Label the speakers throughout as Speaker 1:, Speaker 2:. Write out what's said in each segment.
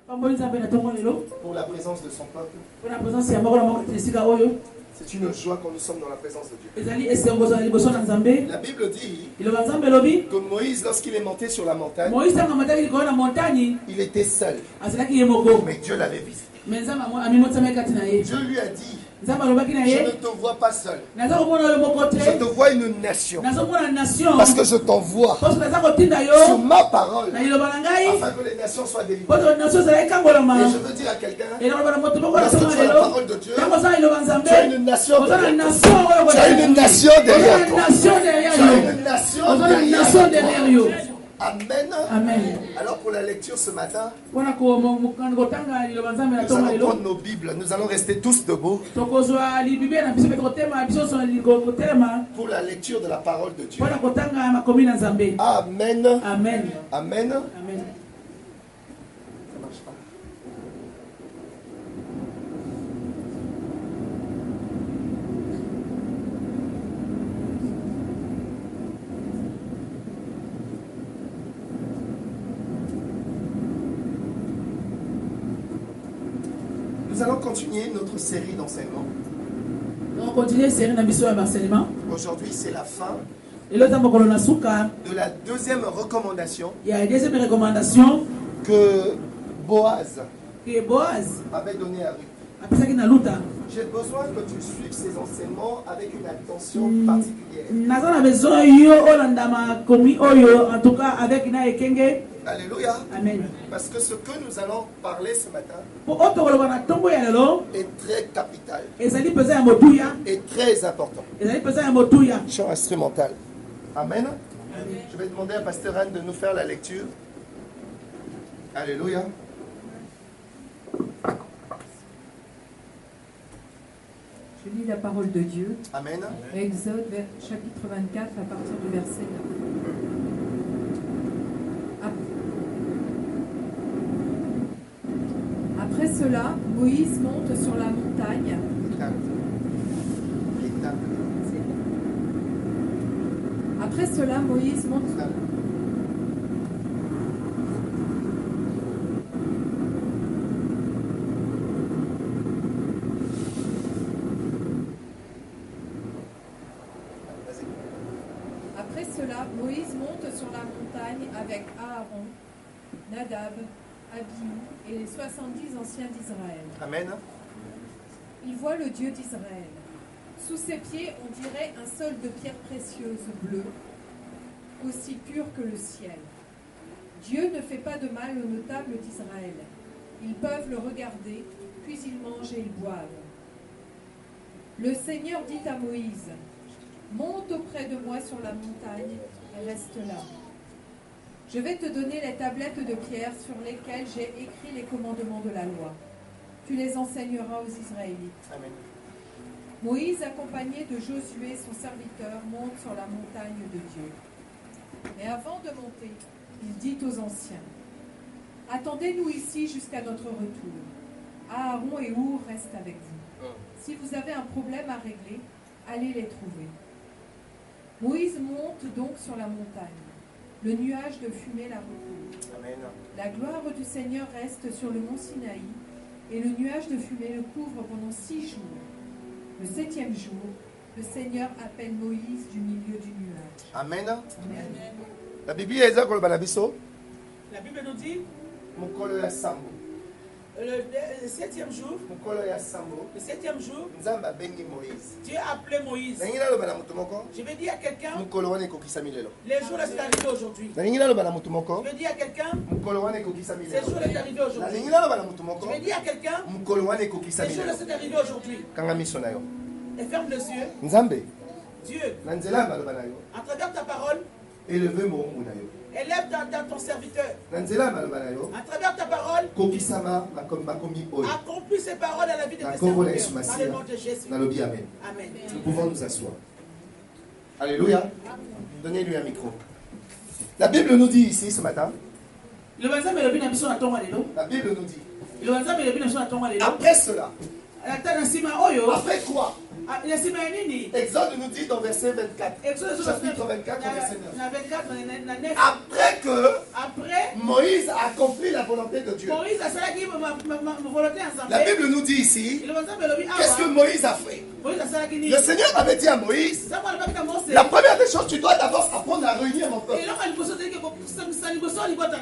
Speaker 1: pour la présence de son peuple. C'est une joie quand nous sommes dans la présence de Dieu. La Bible dit que Moïse, lorsqu'il est monté sur la montagne, il était seul. Mais Dieu l'avait visité. Dieu lui a dit, je ne te vois pas seul. Je te vois une nation. Parce que je t'envoie sur ma parole afin que les nations soient délivrées. Et je veux dire à quelqu'un, lorsque tu as la parole de Dieu, tu as une nation derrière toi. Tu as une nation derrière toi. Tu as une nation derrière toi. Amen. Amen. Alors pour la lecture ce matin, nous allons prendre nos Bibles. Nous allons rester tous debout pour la lecture de la parole de Dieu. Amen. Amen. Amen. Amen. Ça marche pas. Nous allons continuer notre série d'enseignements. Aujourd'hui, c'est la fin de la deuxième recommandation que Boaz avait donnée à Ruth. J'ai besoin que tu suives ces enseignements avec une attention particulière. Alléluia. Amen. Parce que ce que nous allons parler ce matin est très capital et très important. Chant instrumental. Amen. Amen. Je vais demander à Pasteur Anne de nous faire la lecture. Alléluia.
Speaker 2: Je lis la parole de Dieu.
Speaker 1: Amen.
Speaker 2: Exode chapitre 24 à partir du verset 9. Après cela, Moïse monte sur la montagne. Après cela, Moïse monte. Après cela, Moïse monte sur la montagne avec Aaron, Nadab, Abihu et les 70 anciens d'Israël.
Speaker 1: Amen.
Speaker 2: Il voit le Dieu d'Israël. Sous ses pieds, on dirait un sol de pierres précieuses bleues, aussi pur que le ciel. Dieu ne fait pas de mal aux notables d'Israël. Ils peuvent le regarder, puis ils mangent et ils boivent. Le Seigneur dit à Moïse, « Monte auprès de moi sur la montagne et reste là. Je vais te donner les tablettes de pierre sur lesquelles j'ai écrit les commandements de la loi. Tu les enseigneras aux Israélites. » Amen. Moïse, accompagné de Josué, son serviteur, monte sur la montagne de Dieu. Mais avant de monter, il dit aux anciens, « Attendez-nous ici jusqu'à notre retour. Aaron et Our restent avec vous. Si vous avez un problème à régler, allez les trouver. » Moïse monte donc sur la montagne. Le nuage de fumée la recouvre. Amen. La gloire du Seigneur reste sur le mont Sinaï, et le nuage de fumée le couvre pendant 6 jours. Le 7e jour, le Seigneur appelle Moïse du milieu du nuage.
Speaker 1: Amen.
Speaker 2: Amen.
Speaker 1: La Bible dit, la
Speaker 3: Bible nous dit, le 7e jour, Dieu a appelé Moïse. Je vais dire à quelqu'un, les jours est arrivé aujourd'hui. Je vais dire à quelqu'un, ces jours est arrivé aujourd'hui. Je vais dire à quelqu'un, ces jours est arrivé aujourd'hui. Et ferme les yeux. Dieu, à travers ta parole, élève dans ton serviteur. À travers ta parole, accomplis ces paroles à la vie de tes serviteurs. Dans le nom de Jésus.
Speaker 1: Amen.
Speaker 3: Amen.
Speaker 1: Nous pouvons nous asseoir. Alléluia. Donnez-lui un micro. La Bible nous dit ici ce matin. La Bible nous dit. Après cela. Après quoi?
Speaker 3: Exode nous dit dans verset 24. Chapitre 24, verset 9. Après que Moïse a accompli la volonté de Dieu. La Bible nous dit ici, qu'est-ce que Moïse a fait? Le Seigneur avait dit à Moïse, la première des choses, tu dois d'abord apprendre à réunir mon peuple.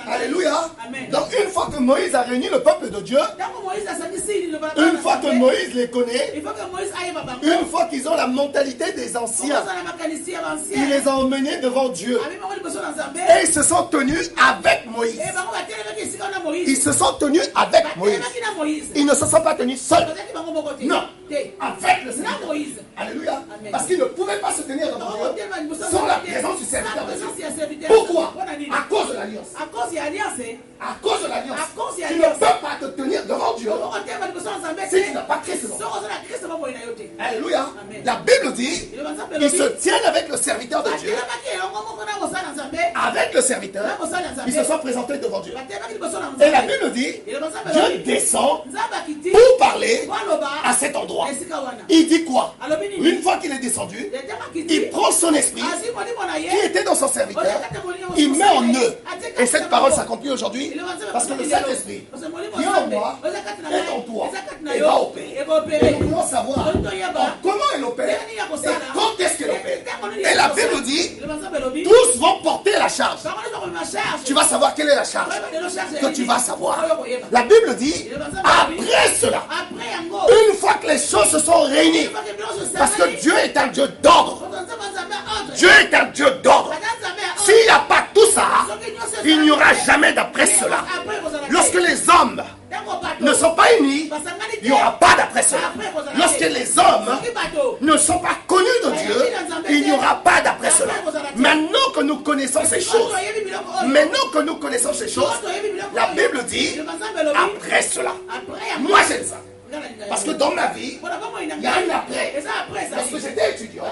Speaker 3: Alléluia. Donc une fois que Moïse a réuni le peuple de Dieu, une fois que Moïse les connaît, une fois qu'ils ont la mentalité des anciens, il les a emmenés devant Dieu. Et ils se sont tenus avec Moïse. Ils se sont tenus avec Moïse. Ils ne se sont pas tenus seuls. Non, avec le Seigneur. Alléluia. Parce qu'ils ne pouvaient pas se tenir devant Dieu sans la présence du serviteur de Dieu. Pourquoi? À cause de l'alliance. À cause de l'alliance. Tu ne peux pas te tenir devant Dieu si tu n'as pas Christ. Alléluia. La Bible dit, ils se tiennent avec le serviteur de Dieu. Avec le serviteur, ils se sont présentés devant Dieu. Et la Bible dit, Dieu descend pour parler à cet endroit. Il dit quoi? Une fois qu'il est descendu, il prend son esprit qui était dans son serviteur, il met en eux. Et cette parole s'accomplit aujourd'hui parce que le Saint-Esprit qui est en moi est en toi et va opérer. Et nous voulons savoir comment elle opère et quand est-ce qu'elle opère. Et la Bible dit, tous vont porter la charge. Tu vas savoir quelle est la charge que tu vas savoir. La Bible dit, après cela, une fois que les choses se sont réunies, parce que Dieu est un Dieu d'ordre. Dieu est un Dieu d'ordre. S'il n'y a pas tout ça, il n'y aura jamais d'après cela. Lorsque les hommes ne sont pas unis, il n'y aura pas d'après cela. Lorsque les hommes ne sont pas connus de Dieu, il n'y aura pas d'après cela. Maintenant que nous connaissons ces choses, la Bible dit, après cela, moi j'aime ça. Parce que dans ma vie, il y a un après. Lorsque j'étais étudiant,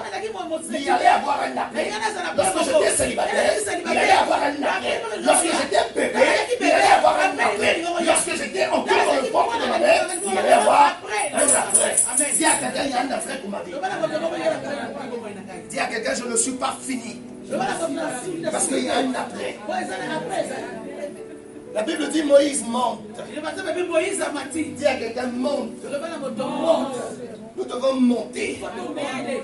Speaker 3: il y allait avoir un après. Lorsque j'étais célibataire, il y allait avoir un après. Lorsque j'étais bébé, il y allait avoir un après. Lorsque j'étais encore dans le ventre de ma mère, il y allait avoir un après. Dis à quelqu'un, il y a un après pour ma vie. Dis à quelqu'un, je ne suis pas fini. Parce qu'il y a un après. La Bible dit Moïse monte. Dis à quelqu'un monte. Nous devons monter.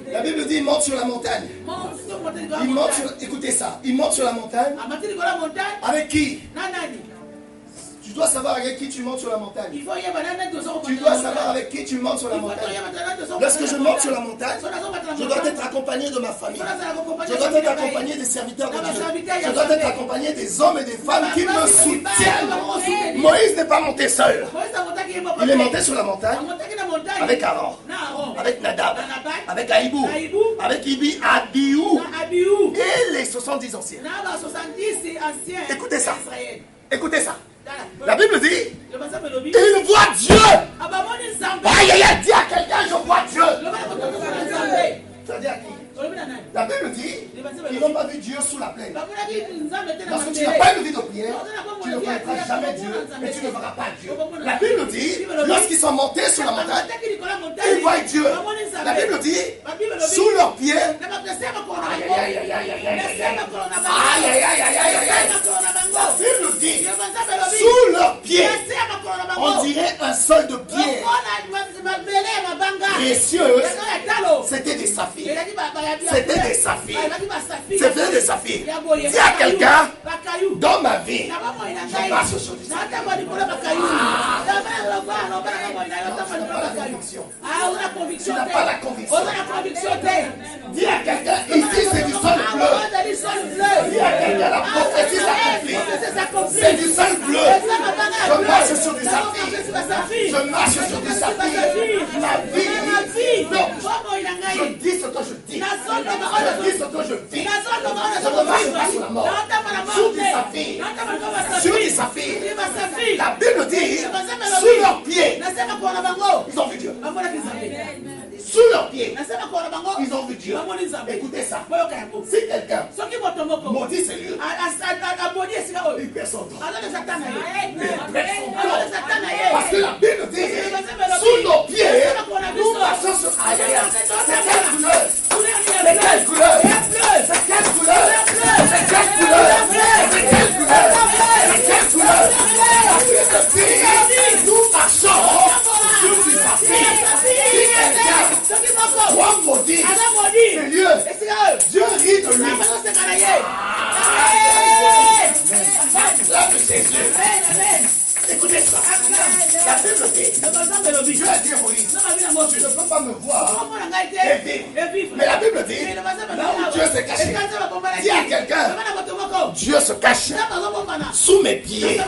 Speaker 3: La Bible dit il monte sur la montagne. Il monte sur, écoutez ça. Il monte sur la montagne. Avec qui? Tu dois savoir avec qui tu montes sur la montagne. Tu dois savoir avec qui tu montes sur la montagne. Lorsque je monte sur la montagne, je dois être accompagné de ma famille. Je dois être accompagné des serviteurs de Dieu. Je dois être accompagné des hommes et des femmes qui me soutiennent. Moïse n'est pas monté seul. Il est monté sur la montagne avec Aaron, avec Nadab, avec Aïbou, avec Abiou et les 70 anciens. Écoutez ça. Écoutez ça. La Bible dit, il voit Dieu. Aïe, aïe, aïe, dis à quelqu'un, je vois Dieu. Ça dit à qui? La Bible dit, ils n'ont pas vu Dieu sous la plaine. Parce que tu n'as pas une vie de prière, tu ne connaîtras jamais Dieu et tu ne verras pas Dieu. La Bible dit, lorsqu'ils sont montés sur la montagne, ils voient Dieu. La Bible dit, sous leurs pieds, aïe, aïe, aïe, aïe, aïe, aïe, aïe, aïe, aïe, la Bible dit, sous leurs pieds, on dirait un sol de pierre précieuse. C'était des saphirs. C'était des saphirs. C'était des saphirs. Dis à quelqu'un, dans ma vie, je marche sur du saphir. Tu n'as pas la conviction. Dis à quelqu'un, ici c'est du sol bleu. Dis à quelqu'un, la prophétie s'accomplit. C'est du sol bleu. Je marche sur du saphir. Je marche sur du saphir. Ma vie. Non. Je dis ce que je dis. Je dis ce que je dis. Je ne marche pas sur la mort. Sur du saphir. Sur du saphir. La Bible dit, sous leurs pieds, ils ont vu Dieu. Sous leurs pieds, ils ont vu Dieu. Écoutez ça. Si quelqu'un maudit ces lieux, il perd son temps. Parce que la Bible dit, sous nos pieds, nous marchons sur... nous marchons sur du papier. Si quelqu'un croit maudit, c'est Dieu rit de lui. La de Jésus. Écoutez ça. La Bible dit, Dieu a dit à Moïse, tu ne peux pas me voir et vivre. Mais la Bible dit, là où Dieu se cache, dis à quelqu'un, Dieu se cache sous mes pieds.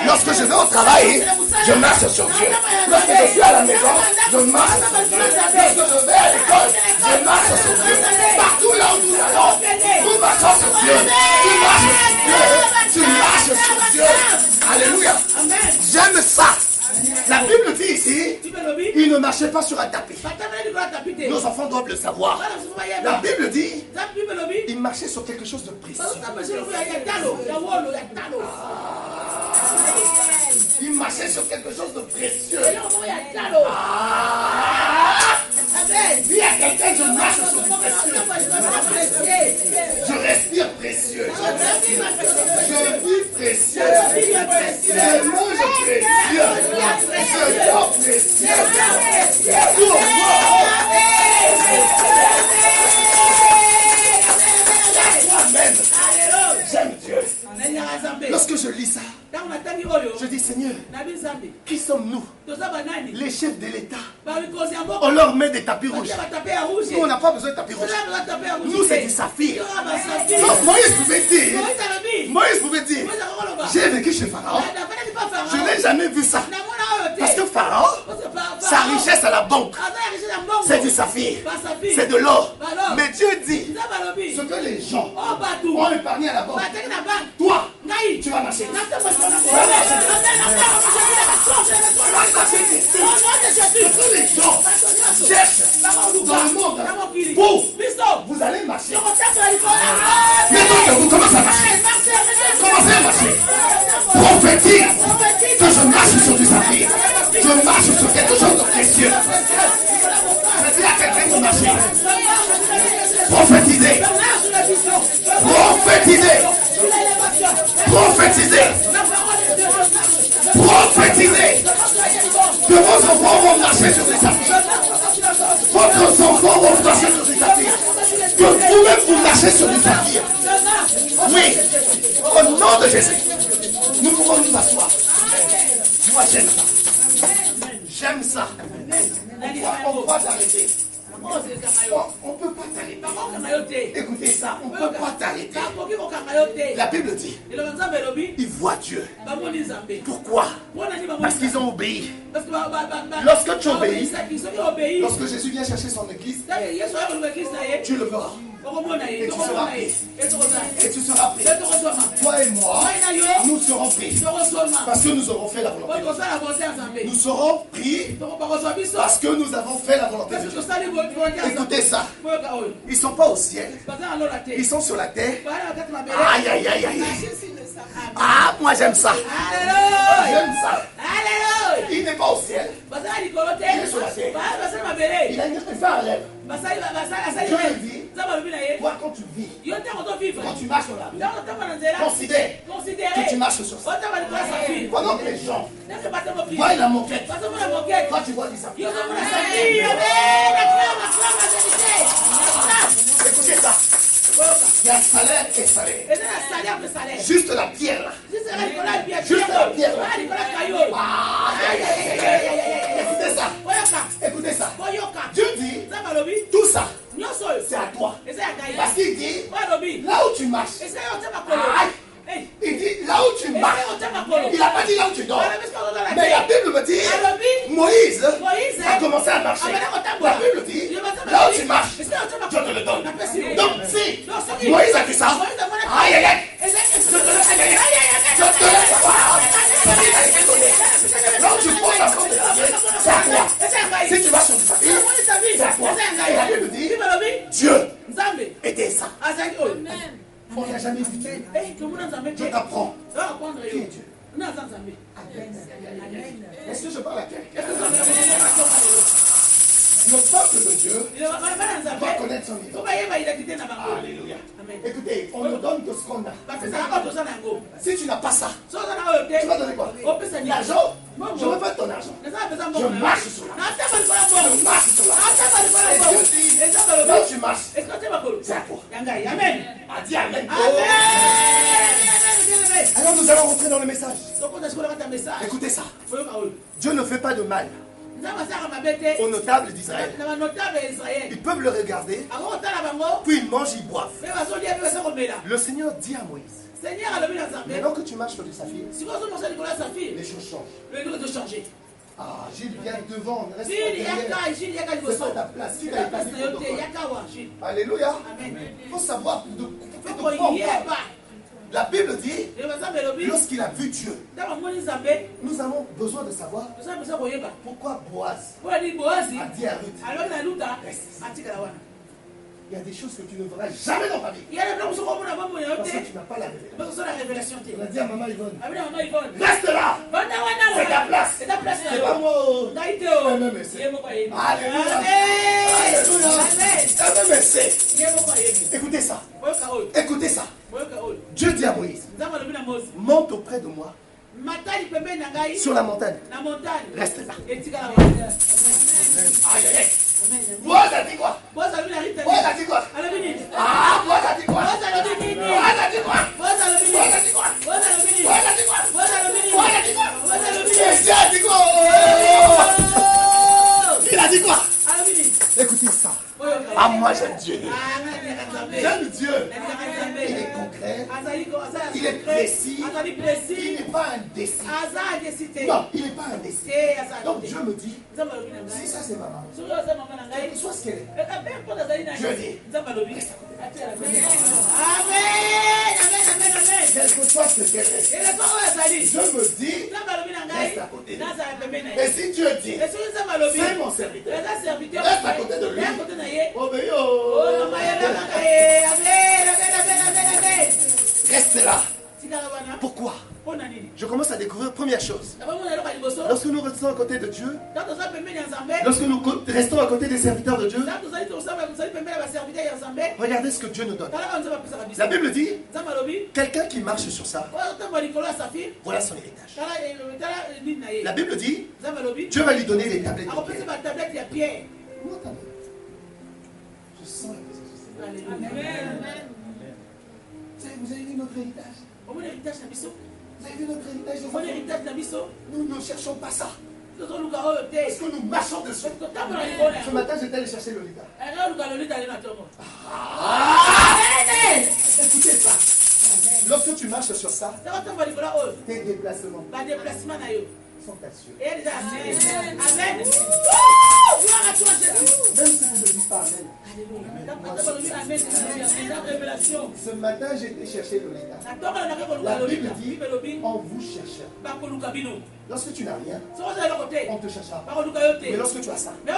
Speaker 3: Lorsque je vais au travail, je marche sur Dieu. Lorsque je suis à la maison, je marche sur Dieu. Lorsque je vais à l'école, je marche sur Dieu. Partout là où nous allons, nous marchons sur Dieu. Tu marches sur Dieu. Tu marches sur Dieu. Alléluia. J'aime ça. La Bible dit ici, il ne marchait pas sur un tapis. Nos enfants doivent le savoir. La Bible dit, il marchait sur quelque chose de précieux. Il marchait sur quelque chose de précieux. Dis à quelqu'un, je marche sur du précieux. Je respire précieux. Je vis précieux. Je mange précieux. Je dors précieux. Moi-même, j'aime Dieu. Lorsque je lis ça, je dis Seigneur, qui sommes-nous? Les chefs de l'État. On leur met des tapis rouges. Nous, on n'a pas besoin de tapis rouges. Nous, c'est du saphir. Donc, Moïse pouvait dire, j'ai vécu chez Pharaon. Je n'ai jamais vu ça. Parce que Pharaon, sa richesse à la banque, c'est du saphir. C'est de l'or. Mais Dieu dit, ce que les gens ont épargné à la banque, toi, tu vas marcher. Tous les gens cherchent dans le monde pour vous allez marcher. Maintenant que vous commencez à marcher, commencez à marcher. Prophétise que je marche sur du saphir. Je marche sur quelque chose de précieux. Je dis à quelqu'un de marcher. Prophétisez. Prophétisez. Prophétisez. Prophétisez. Que vos enfants vont marcher sur des saphirs. Votre enfant vont marcher sur des saphirs. Que vous-même vous marchez sur des saphirs. Oui. Au nom de Jésus. Nous pouvons nous asseoir. Moi j'aime ça. J'aime ça. On va t'arrêter. On ne peut pas t'arrêter. Écoutez ça, on ne peut pas t'arrêter. La Bible dit, ils voient Dieu. Pourquoi? Parce qu'ils ont obéi. Lorsque tu obéis, lorsque Jésus vient chercher son église, tu le verras. Et tu seras pris. Et tu seras pris. Toi et moi, nous serons pris. Parce que nous aurons fait la volonté. Nous serons pris parce que nous avons fait la volonté de Dieu. Écoutez ça. Ils ne sont pas au ciel. Ils sont sur la terre. Aïe, aïe, aïe, aïe. Ah, moi j'aime ça. J'aime ça. Il n'est pas au ciel. Il est sur la terre. Il a une fin à lèvres. Je le dis. Toi, quand tu vis, quand tu marches sur la rue, considère que tu marches sur ça. Pendant que les gens voient la moquette, toi tu vois du saphir. Écoutez ça. Il y a salaire et salaire. Juste la pierre là. Juste la pierre là. Écoutez ça. Écoutez ça. Dieu dit, tout ça, c'est à toi. Parce qu'il dit, là où tu marches, il dit là où tu marches. Il n'a pas dit là où tu dors. Mais la Bible me dit, Moïse a commencé à marcher. La Bible dit, là où tu marches, je te le donne. Donc si Moïse a dit ça, aïe aïe aïe, je te laisse. Là où tu poses la porte de ta vie, c'est à toi. Si tu vas sur ta vie, c'est à toi. Et la Bible dit, Dieu était ça. On n'a jamais vu Dieu. Je t'apprends. Qui est Dieu? Est-ce que je parle à quelqu'un? peuple de Dieu doit connaître son niveau. Alléluia. Écoutez, on nous donne de ce qu'on a. Si tu n'as pas ça, tu vas donner quoi? L'argent. Je veux pas ton argent. Je marche sur l'argent. Je marche sur l'argent. Et Dieu dit, là où tu marches, c'est à toi.
Speaker 1: Amen.
Speaker 3: Ah, dis Amen. Alors nous allons rentrer dans le message. Écoutez ça. Dieu ne fait pas de mal aux notables d'Israël. Ils peuvent le regarder, puis ils mangent, ils boivent. Le Seigneur dit à Moïse, maintenant que tu marches sur du saphir, les choses changent. Ah, Gilles, viens devant, reste derrière. C'est pas ta place. Qui va y Alléluia. Il faut savoir de la Bible dit, lorsqu'il a vu Dieu, nous avons besoin de savoir pourquoi Boaz a dit à Ruth, il y a des choses que tu ne verras jamais dans ta vie. Parce que tu n'as pas la révélation. On a dit à maman Yvonne, reste là. C'est ta place. C'est pas moi. Alléluia. Écoutez ça. Écoutez ça. Dieu dit à Moïse, monte auprès de moi sur la montagne. Reste là. Aïe, aïe. Boaz a dit quoi? Boaz a dit quoi? Ah, Boaz a dit quoi? Boaz a dit quoi? Boaz a dit quoi? Boaz a dit quoi? Boaz a dit quoi? Boaz a dit quoi? Boaz a dit quoi? Boaz a dit quoi? Il a dit quoi? Écoutez ça. Ah, moi j'aime Dieu. J'aime Dieu. Il est concret. Il est précis. Il n'est pas indécis. Non, il n'est pas indécis. Donc Dieu me dit, si ça c'est ma maman, soit ce qu'elle est. Dieu dit, quel que soit ce qu'elle est. Dieu me dit, reste à côté de lui. Et si Dieu dit, c'est mon serviteur, reste à côté de lui. Obéis. Reste là. Pourquoi? Je commence à découvrir première chose. Lorsque nous restons à côté de Dieu, lorsque nous restons à côté des serviteurs de Dieu, regardez ce que Dieu nous donne. La Bible dit, quelqu'un qui marche sur ça, voilà son héritage. La Bible dit, Dieu va lui donner les tablettes de pierre. Je sens la présence du Seigneur. Amen. Vous avez vu notre héritage? Vous avez vu notre héritage? Nous ne cherchons pas ça. Parce que nous marchons dessus. Ce matin, j'étais allé chercher Lolita. Écoutez ça. Lorsque tu marches sur ça, tes déplacements sont assurés. Amen. Même si vous ne dites pas Amen. Ce matin, j'ai été chercher Lolita. La Bible dit, on vous cherche. Lorsque tu n'as rien, on te cherchera. Mais lorsque tu as ça, et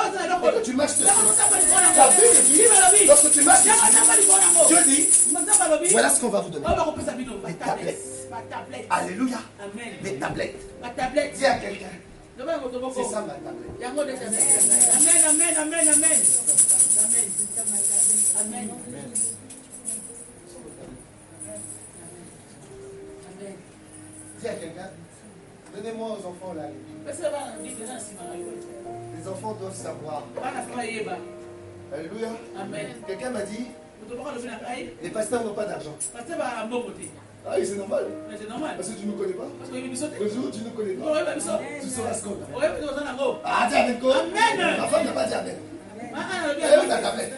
Speaker 3: que tu marches dessus, la Bible dit, lorsque tu marches dessus, Dieu dit, voilà ce qu'on va vous donner. Des tablettes. Alléluia. Des tablettes. Dis à quelqu'un. C'est ça ma tablette. Amen. Dis à quelqu'un. Donnez-moi aux enfants là. Les enfants doivent savoir. Alléluia. Amen. Quelqu'un m'a dit, les pasteurs n'ont pas d'argent. Ah oui, c'est normal. Parce que tu ne nous connais pas. Le jour où tu ne nous connais pas, tu sauras ce qu'on a. Ah, dis Amen. Amen. Ma femme n'a pas dit Amen. Elle est où ta tablette?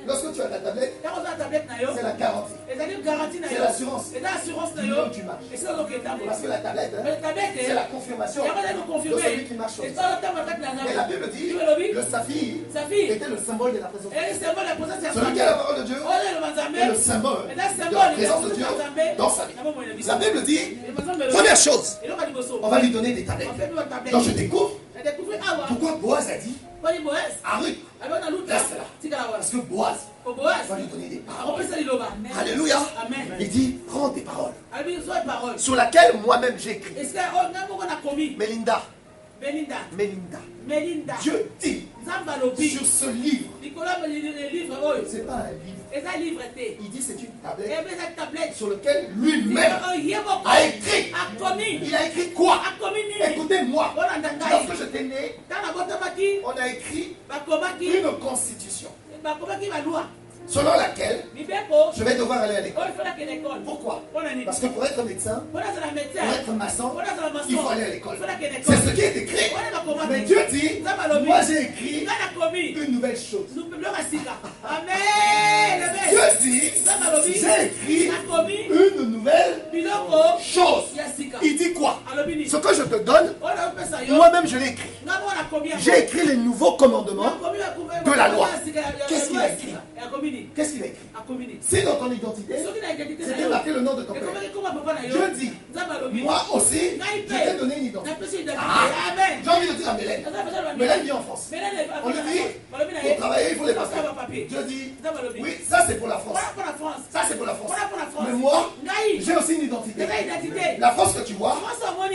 Speaker 3: Lorsque tu as ta tablette, c'est la garantie. C'est l'assurance. Là où tu marches. Parce que la tablette, c'est la confirmation de celui qui marche sur le ciel. Et la Bible dit, le saphir était le symbole de la présence de Dieu. Celui qui a la parole de Dieu est le symbole de la présence de Dieu dans sa vie. La Bible dit, première chose, on va lui donner des tablettes. Donc je découvre pourquoi Boaz a dit à Ruth, reste là. Parce que Boaz va lui donner des paroles. Alléluia. Il dit, prends tes paroles. sur laquelle moi-même j'ai écrit. Melinda. Dieu dit sur ce livre. C'est pas un livre. Il dit c'est une tablette sur laquelle lui-même a écrit. Il a écrit quoi? Écoutez-moi. Lorsque j'étais né, on a écrit une constitution selon laquelle je vais devoir aller à l'école. Pourquoi? Parce que pour être médecin, pour être maçon, il faut aller à l'école. C'est ce qui est écrit. Mais Dieu dit, moi j'ai écrit une nouvelle chose. Dieu dit, j'ai écrit une nouvelle chose. Il dit quoi? Ce que je te donne, moi-même je l'ai écrit. J'ai écrit les nouveaux commandements de la loi. Qu'est-ce qu'il a écrit? Qu'est-ce qu'il a écrit? Si dans ton identité, c'était marqué le nom de ton père. Dieu dit, moi aussi, je t'ai donné une identité. J'ai envie de dire à Mélène. Mélène vit en France. On lui dit, pour travailler, il faut les papiers. Dieu dit, oui, ça c'est pour la France. Ça c'est pour la France. Mais moi, j'ai aussi une identité. La France que tu vois,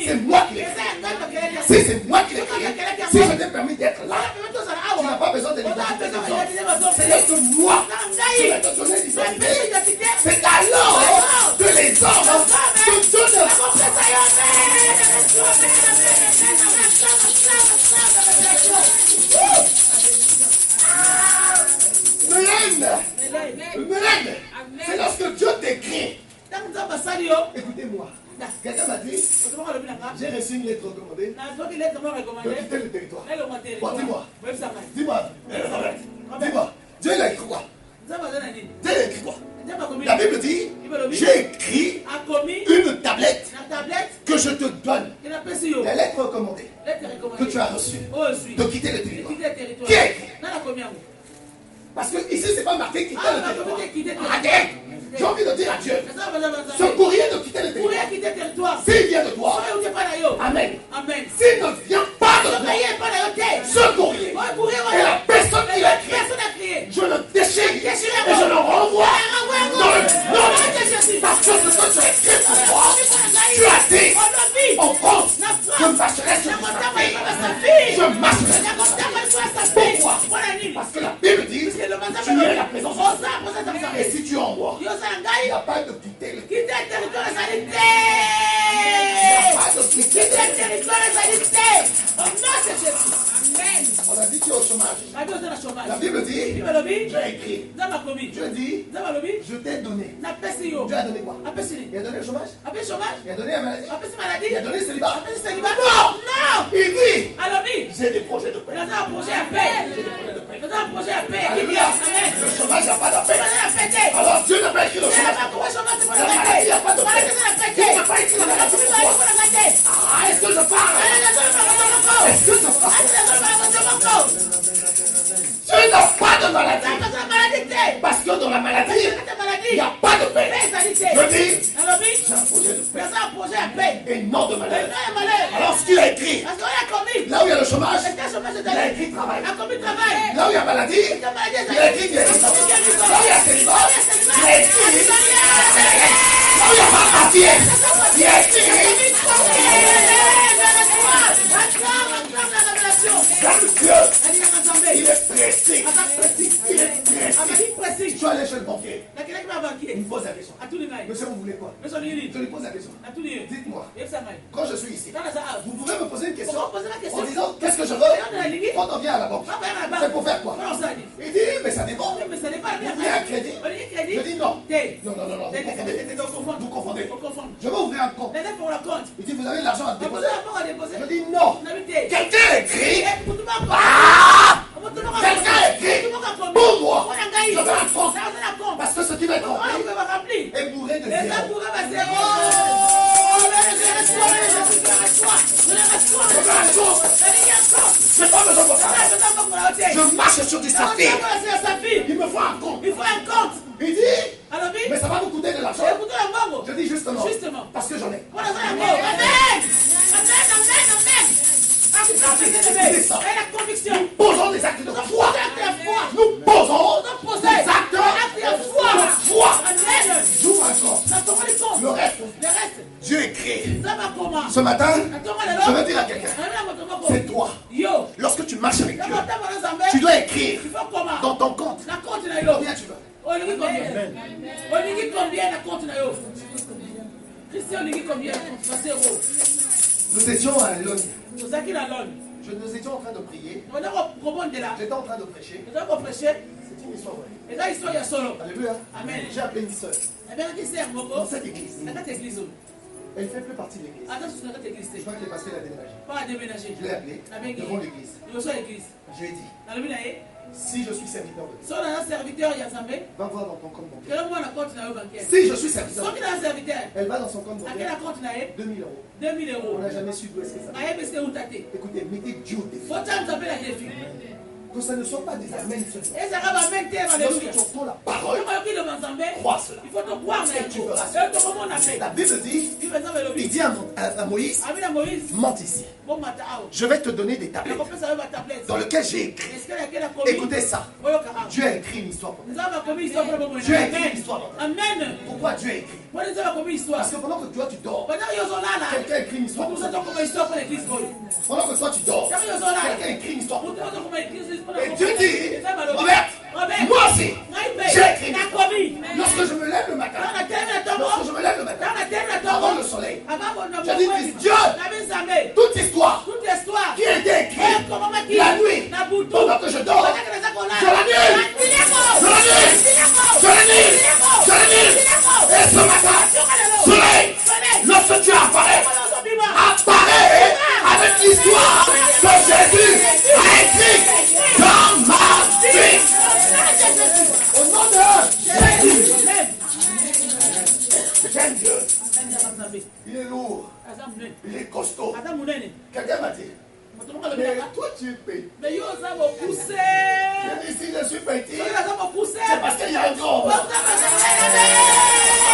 Speaker 3: c'est moi qui l'ai créée. Si c'est moi qui l'ai créée, si je t'ai permis d'être là, tu n'as pas besoin de l'identité des autres. C'est que moi, je vais te donner l'identité. C'est alors que les hommes te donnent. Mélène, c'est lorsque Dieu t'écrit. Écoutez-moi. Quelqu'un m'a dit, j'ai reçu une lettre recommandée de quitter le territoire. Bon, dis-moi, Dieu l'a écrit quoi? Dieu l'a écrit quoi? La Bible dit, j'ai écrit une tablette que je te donne. La lettre recommandée que tu as reçue de quitter le territoire. Qui a écrit? Parce que ici, c'est pas marqué quitter le territoire. Arrêtez! J'ai envie de dire à Dieu, ce courrier de quitter le territoire, s'il vient de toi, amen. S'il ne vient pas de toi, ce courrier et la personne qui l'a écrit, je le déchire et je le renvoie dans le nom de Jésus. Parce que ce que tu as écrit pour moi, tu as dit, en France, je marcherai sur ta fille. Je marcherai. Pourquoi? Parce que la Bible dit, tu es la présence de Dieu. Et si tu es en moi, il n'y a pas de quitter le territoire. Il n'y a pas de quitter le territoire. On a dit tu es au chômage. La Bible dit, j'ai écrit. Dieu dit, je t'ai donné. Dieu a donné quoi? Il a donné le chômage. Il a donné la maladie. Il a donné le célibat. Non. Il dit, j'ai des projets de paix. Alléluia. Le chômage n'a pas de paix. Alors Dieu n'a pas écrit le chômage. La maladie n'a pas de paix. Dieu n'a pas écrit la maladie pour toi. Est-ce que je parle? Est-ce que je parle? Tu n'as pas de maladie. Parce que dans la maladie, il n'y a pas de paix. Je dis, j'ai un projet de paix et non de malheur. Alors ce qu'il a écrit, là où il y a le chômage, il a écrit travail. Là où il y a maladie, il a écrit guérison. Là où il y a célibat, il a écrit. Là où il y a pas papier, il a écrit. Dieu, il est pressé. Il est pressé. Je suis allé chez le banquier. Il me pose la question. Monsieur, vous voulez quoi? Je lui pose la question. Dites-moi, quand je suis ici, vous pouvez me poser une question en disant qu'est-ce que je veux? Quand on vient à la banque, c'est pour faire quoi? Il dit, mais ça dépend. Il y a un crédit. Je dis non. Non. Vous confondez. Je veux ouvrir un compte. Il dit, vous avez de l'argent à déposer? Je dis non. Quelqu'un écrit. Quelqu'un écrit pour moi. Je veux un compte. Parce que ce qui va être rempli est bourré de zéro. Je n'ai pas besoin de ça. Je marche sur du saphir. Il me faut un compte. Il dit, mais ça va vous coûter de l'argent. Je dis justement. Parce que j'en ai.
Speaker 2: La conviction.
Speaker 3: Nous posons des actes de foi. Nous posons des actes de foi. J'ouvre un compte. Le reste, Ce matin, je veux dire à quelqu'un, c'est toi. Lorsque tu marches avec Dieu, tu dois écrire dans ton compte combien tu veux. Nous étions à Londres. Nous étions en train de prier. J'étais en train de prêcher. C'est une histoire vraie. Alléluia. Amen. J'ai appelé une soeur dans cette église. Elle ne fait plus partie de l'église. Je crois que le pasteur a déménagé. Je l'ai appelé devant l'église. Je lui ai dit, si je suis serviteur de Dieu, va voir dans ton compte bancaire. Si je suis serviteur, elle va dans son compte bancaire. 2000 euros. On n'a jamais su d'où est-ce que ça vient. Écoutez, mettez Dieu au défi. Que ça ne soit pas des amens seulement. Lorsque tu entends la parole, crois cela. Et tu feras cela. La Bible dit, il dit à Moïse, monte ici. Je vais te donner des tablettes dans lesquelles j'ai écrit. Écoutez ça. Dieu a écrit une histoire pour toi. Dieu a écrit une histoire pour toi. Pourquoi Dieu a écrit? Parce que pendant que toi tu dors, quelqu'un a écrit une histoire pour toi. Pendant que toi tu dors, quelqu'un a écrit une histoire pour toi. Et Dieu dit, Robert, moi aussi, j'ai écrit. Lorsque je me lève le matin, avant le soleil, je dis, Dieu, toute histoire qui a été écrite la nuit, pendant que je dors, je l'annule. Et ce matin, soleil, lorsque tu apparais avec l'histoire que Jésus a écrite dans ma vie. Au nom de Jésus. J'aime Dieu. Il est lourd. Il est costaud. Quelqu'un m'a dit, mais toi tu es petit. Ici je suis petit. C'est parce qu'il y a un grand.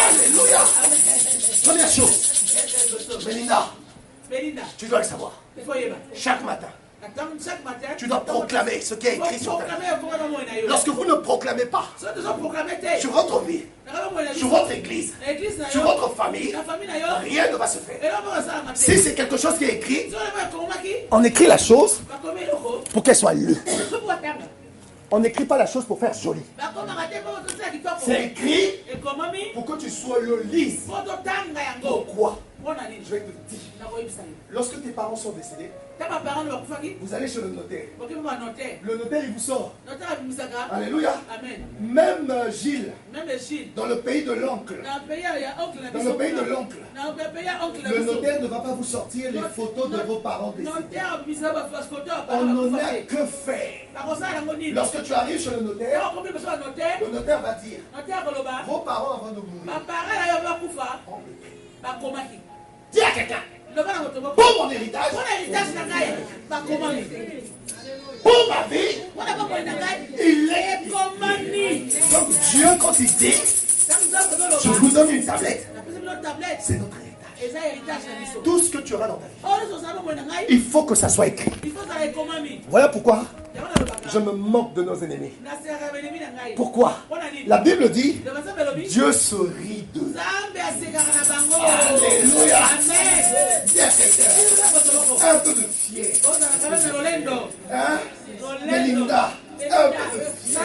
Speaker 3: Alléluia. Première chose, Belinda, tu dois le savoir. Chaque matin, tu dois proclamer ce qui est écrit sur ta vie. Lorsque vous ne proclamez pas sur votre vie, sur votre église, sur votre famille, rien ne va se faire. Si c'est quelque chose qui est écrit, on écrit la chose pour qu'elle soit lue. On n'écrit pas la chose pour faire joli. C'est écrit pour que tu sois le lise. Pourquoi? Je vais te dire. Lorsque tes parents sont décédés, vous allez chez le notaire. Le notaire, il vous sort. Alléluia. Même Gilles, dans le pays de l'oncle, le notaire ne va pas vous sortir les photos de vos parents décédés. On n'en a que faire. Lorsque tu arrives chez le notaire va dire, vos parents avant de mourir, dis à quelqu'un, pour mon héritage, pour ma vie, il est commandé. Donc Dieu, quand il dit, je vous donne une tablette, c'est notre héritage. Tout ce que tu auras dans ta vie, il faut que ça soit écrit. Voilà pourquoi je me moque de nos ennemis. Pourquoi? La Bible dit, Dieu se rit d'eux. Alléluia. Un peu de fier. Hein? Belinda. Un peu de fier.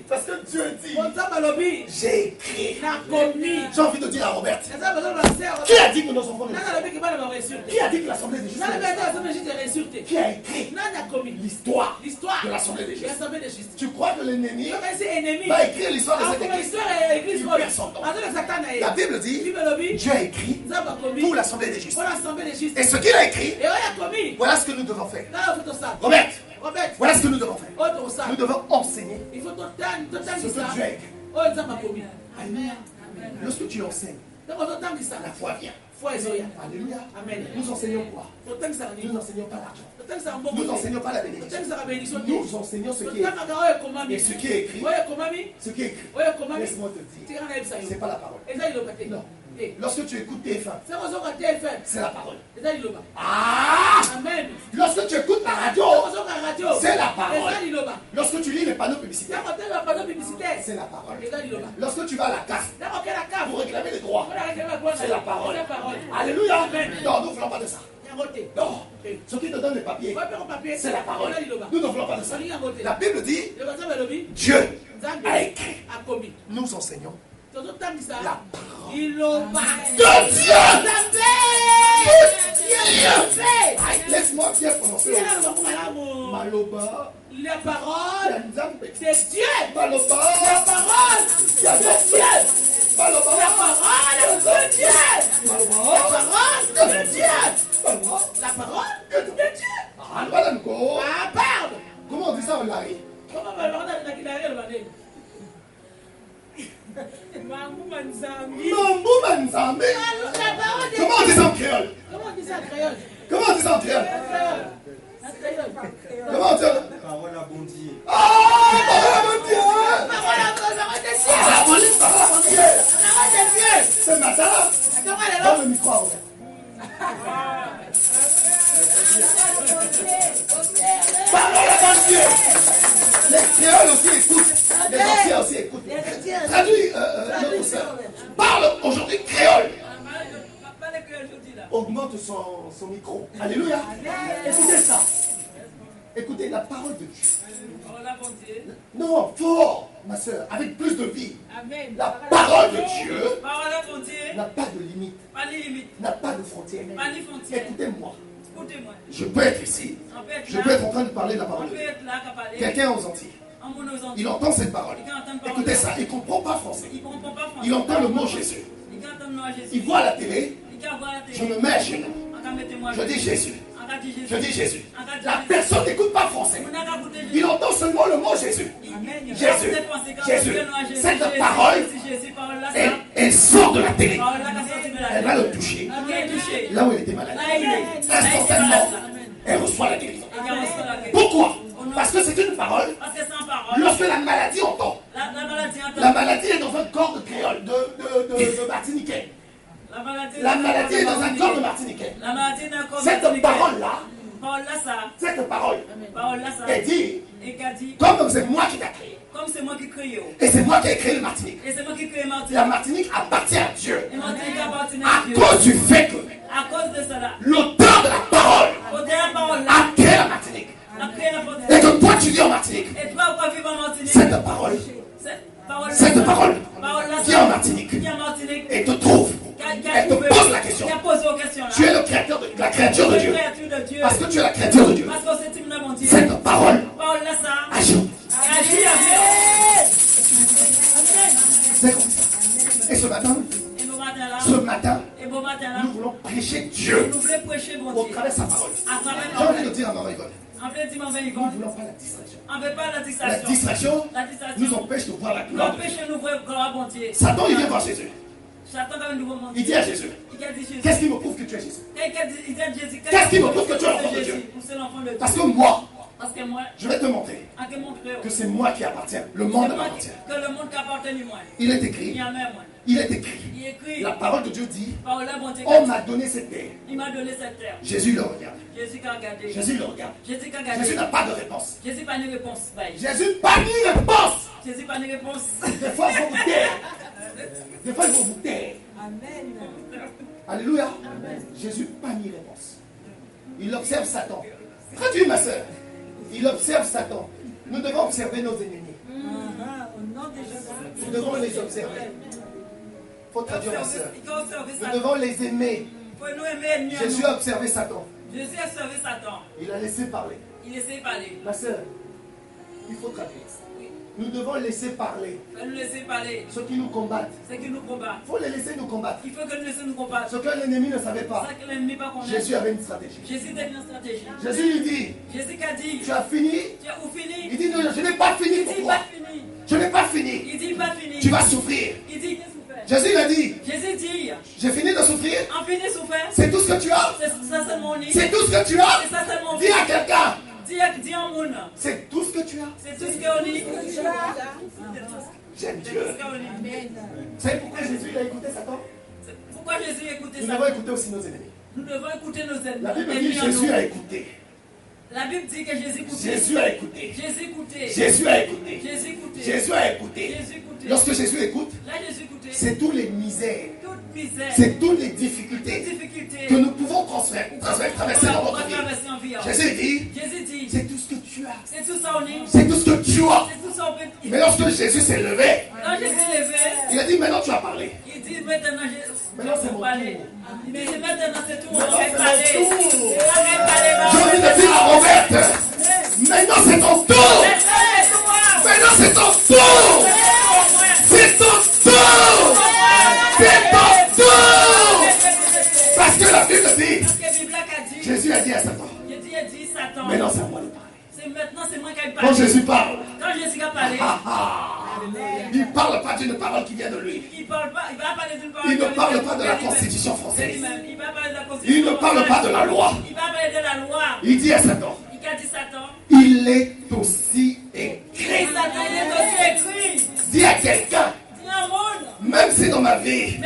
Speaker 3: Parce que Dieu dit, j'ai écrit. J'ai envie de dire à Robert, qui a dit que nos enfants ne réussiront? Qui a dit que l'Assemblée des justes? Qui a écrit l'histoire de l'Assemblée des justes? Tu crois que l'ennemi va écrire l'histoire de cette église? Il perd son temps. La Bible dit, Dieu a écrit pour l'Assemblée des justes. Et ce qu'il a écrit, voilà ce que nous devons faire. Robert, voilà ce que nous devons faire. Nous devons enseigner ce que Dieu a écrit. Alléluia. Lorsque tu enseignes, la foi vient. Alléluia. Amen. Nous enseignons quoi? Nous n'enseignons pas l'argent. Nous n'enseignons pas la bénédiction. Nous enseignons ce qui est écrit. Et ce qui est écrit, laisse-moi te dire, ce n'est pas la parole. Non. Lorsque tu écoutes TF1, c'est la parole. Amen. Lorsque tu écoutes la radio, c'est la parole. Lorsque tu lis les panneaux publicitaires, c'est la parole. Lorsque tu vas à la CAF pour réclamer les droits, c'est la parole. Alléluia. Non, nous ne voulons pas de ça. Non, ce qui te donne les papiers, c'est la parole. Nous ne voulons pas de ça. La Bible dit, Dieu a écrit. Nous enseignons la parole de Dieu. Laisse-moi bien prononcer. Maloba.
Speaker 1: La parole de Dieu.
Speaker 3: Maloba.
Speaker 1: La parole de Dieu.
Speaker 3: Maloba.
Speaker 1: La parole de Dieu.
Speaker 3: Maloba.
Speaker 1: La parole de Dieu. La parole de Dieu.
Speaker 3: Ah, pardon. Comment on dit ça en Larry?
Speaker 1: Comment on dit ça en Larry?
Speaker 3: Mambo Manzambi. Comment on dit ça en créole?
Speaker 1: Comment on dit ça en créole?
Speaker 3: Comment on dit ça en créole? Comment on dit ça?
Speaker 4: Parole à bon Dieu.
Speaker 3: Ah, parole à bon Dieu.
Speaker 1: Parole à bon Dieu.
Speaker 3: Ce matin, dans le micro. Parole à bon Dieu. Les créoles aussi écoutent. Les anciens aussi écoutent. Traduis, notre sœur. Parle aujourd'hui créole. Augmente son micro. Alléluia. Écoutez ça. Écoutez la parole de Dieu. Non, fort, ma soeur, avec plus de vie. La parole de Dieu n'a pas de limite, n'a pas de frontières. Écoutez-moi. Je peux être ici. Je peux être en train de parler de la parole de Dieu. Quelqu'un aux Antilles. Il entend cette parole. Écoutez ça, il ne comprend pas français. Il entend le mot Jésus. Il voit la télé. Je me mets à genoux. Je dis Jésus. Je dis Jésus. La personne n'écoute pas français. Il entend seulement le mot Jésus. Jésus. Jésus. Cette parole, elle sort de la télé. Elle va le toucher. Là où elle était malade. Instantanément, elle reçoit la guérison. Pourquoi? Parce que c'est une parole. Lorsque la maladie entend, la maladie est dans un corps de créole, de martiniquais. La maladie est dans un corps de martiniquais. Cette parole-là, cette parole, elle dit, comme c'est moi qui t'ai créé. Et c'est moi qui ai créé le Martinique. La Martinique appartient à Dieu. À cause du fait que l'auteur de la parole a créé la Martinique. Et que toi tu vis en Martinique. Cette parole qui est en Martinique et te trouve. Elle te pose la question. Tu es le créateur la créature de Dieu. Parce que tu es la créature de Dieu. Cette parole agit. C'est comme ça. Et ce matin, nous voulons prêcher Dieu au travers de sa parole. J'ai envie de dire à Marie Yvonne, nous ne voulons pas la distraction. La distraction nous empêche de voir la gloire de Dieu. Satan, il vient voir Jésus. Il dit à Jésus, qu'est-ce qui me prouve que tu es Jésus? Qu'est-ce qui me prouve que tu es l'enfant de Dieu? Parce que moi, je vais te montrer que c'est moi qui appartiens. Le monde m'appartient. Il est écrit. La parole de Dieu dit, on m'a donné cette terre. Jésus le regarde. Jésus le regarde. Jésus n'a pas de réponse. Jésus pas ni réponse. Des fois, il faut vous taire. Des fois, il faut vous taire. Amen. Alléluia. Amen. Jésus pas ni réponse. Il observe Satan. Traduis, ma soeur. Il observe Satan. Nous devons observer nos ennemis. Nous devons les observer. Il faut traduire, ma soeur. Nous devons les aimer. Jésus a observé Satan. Il a laissé parler. Ma soeur, il faut traduire. Nous devons laisser parler. Ceux qui nous combattent. Il faut les laisser nous combattre. Ce que l'ennemi ne savait pas. Jésus avait une stratégie. Jésus lui dit, tu as fini? Il dit, non, je n'ai pas fini pour toi. Je n'ai pas fini. Tu vas souffrir. Jésus l'a dit. J'ai fini de souffrir. C'est tout ce que tu as. C'est tout ce que tu as. Dis à quelqu'un. C'est tout ce que tu as. J'aime Dieu. C'est pourquoi Jésus a écouté Satan.
Speaker 1: Pourquoi Jésus écoutait ça?
Speaker 3: Nous devons écouter aussi nos ennemis.
Speaker 1: Nous devons écouter nos ennemis.
Speaker 3: La Bible dit Jésus a écouté.
Speaker 1: La Bible dit que Jésus écoutait.
Speaker 3: Jésus a écouté.
Speaker 1: Jésus écoutait.
Speaker 3: Jésus a écouté.
Speaker 1: Jésus écoutait.
Speaker 3: Jésus a écouté.
Speaker 1: Jésus écoutait.
Speaker 3: Lorsque Jésus écoute,
Speaker 1: là, Jésus écoutait.
Speaker 3: c'est toutes les misères.
Speaker 1: Toute misère.
Speaker 3: C'est toutes les difficultés que nous pouvons traverser dans notre vie. Jésus dit, c'est tout ce que tu as.
Speaker 1: C'est tout ça, on est.
Speaker 3: C'est tout ce que tu as.
Speaker 1: C'est tout ça, on peut.
Speaker 3: Mais lorsque Jésus s'est levé,
Speaker 1: il
Speaker 3: a dit maintenant tu as parlé.
Speaker 1: Il dit maintenant
Speaker 3: c'est mon
Speaker 1: parler. Il dit maintenant c'est tout.
Speaker 3: J'ai envie de dire à Robert, maintenant c'est ton tour. Maintenant c'est ton tour. C'est ton tour. C'est ton tour. Parce que la Bible dit, Jésus a dit à Satan, maintenant c'est à moi de parler.
Speaker 1: Maintenant c'est moi qui parle.
Speaker 3: Quand Jésus parle,
Speaker 1: a parlé,
Speaker 3: il ne parle pas d'une parole qui vient de lui.
Speaker 1: Il va parler d'une parole.
Speaker 3: Il ne parle pas de la Constitution française.
Speaker 1: Il va parler de la Constitution.
Speaker 3: Il ne parle pas de la loi.
Speaker 1: Il va parler de la loi.
Speaker 3: Il dit à Satan, il est aussi écrit. Dis à quelqu'un, même si dans ma vie,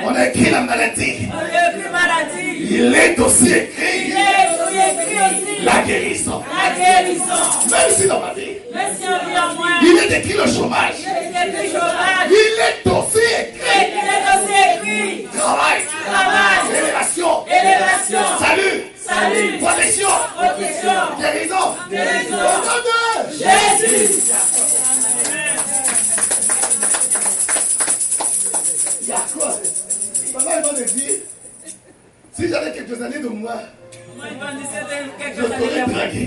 Speaker 3: on a écrit la maladie, il est aussi écrit la guérison. Même si dans ma vie, il est écrit le chômage, il est aussi écrit travail, élévation, salut, protection, guérison.
Speaker 1: Jésus.
Speaker 3: Il y a quoi? Maman, il m'a dit, si j'avais quelques années de moi, je t'aurais dragué.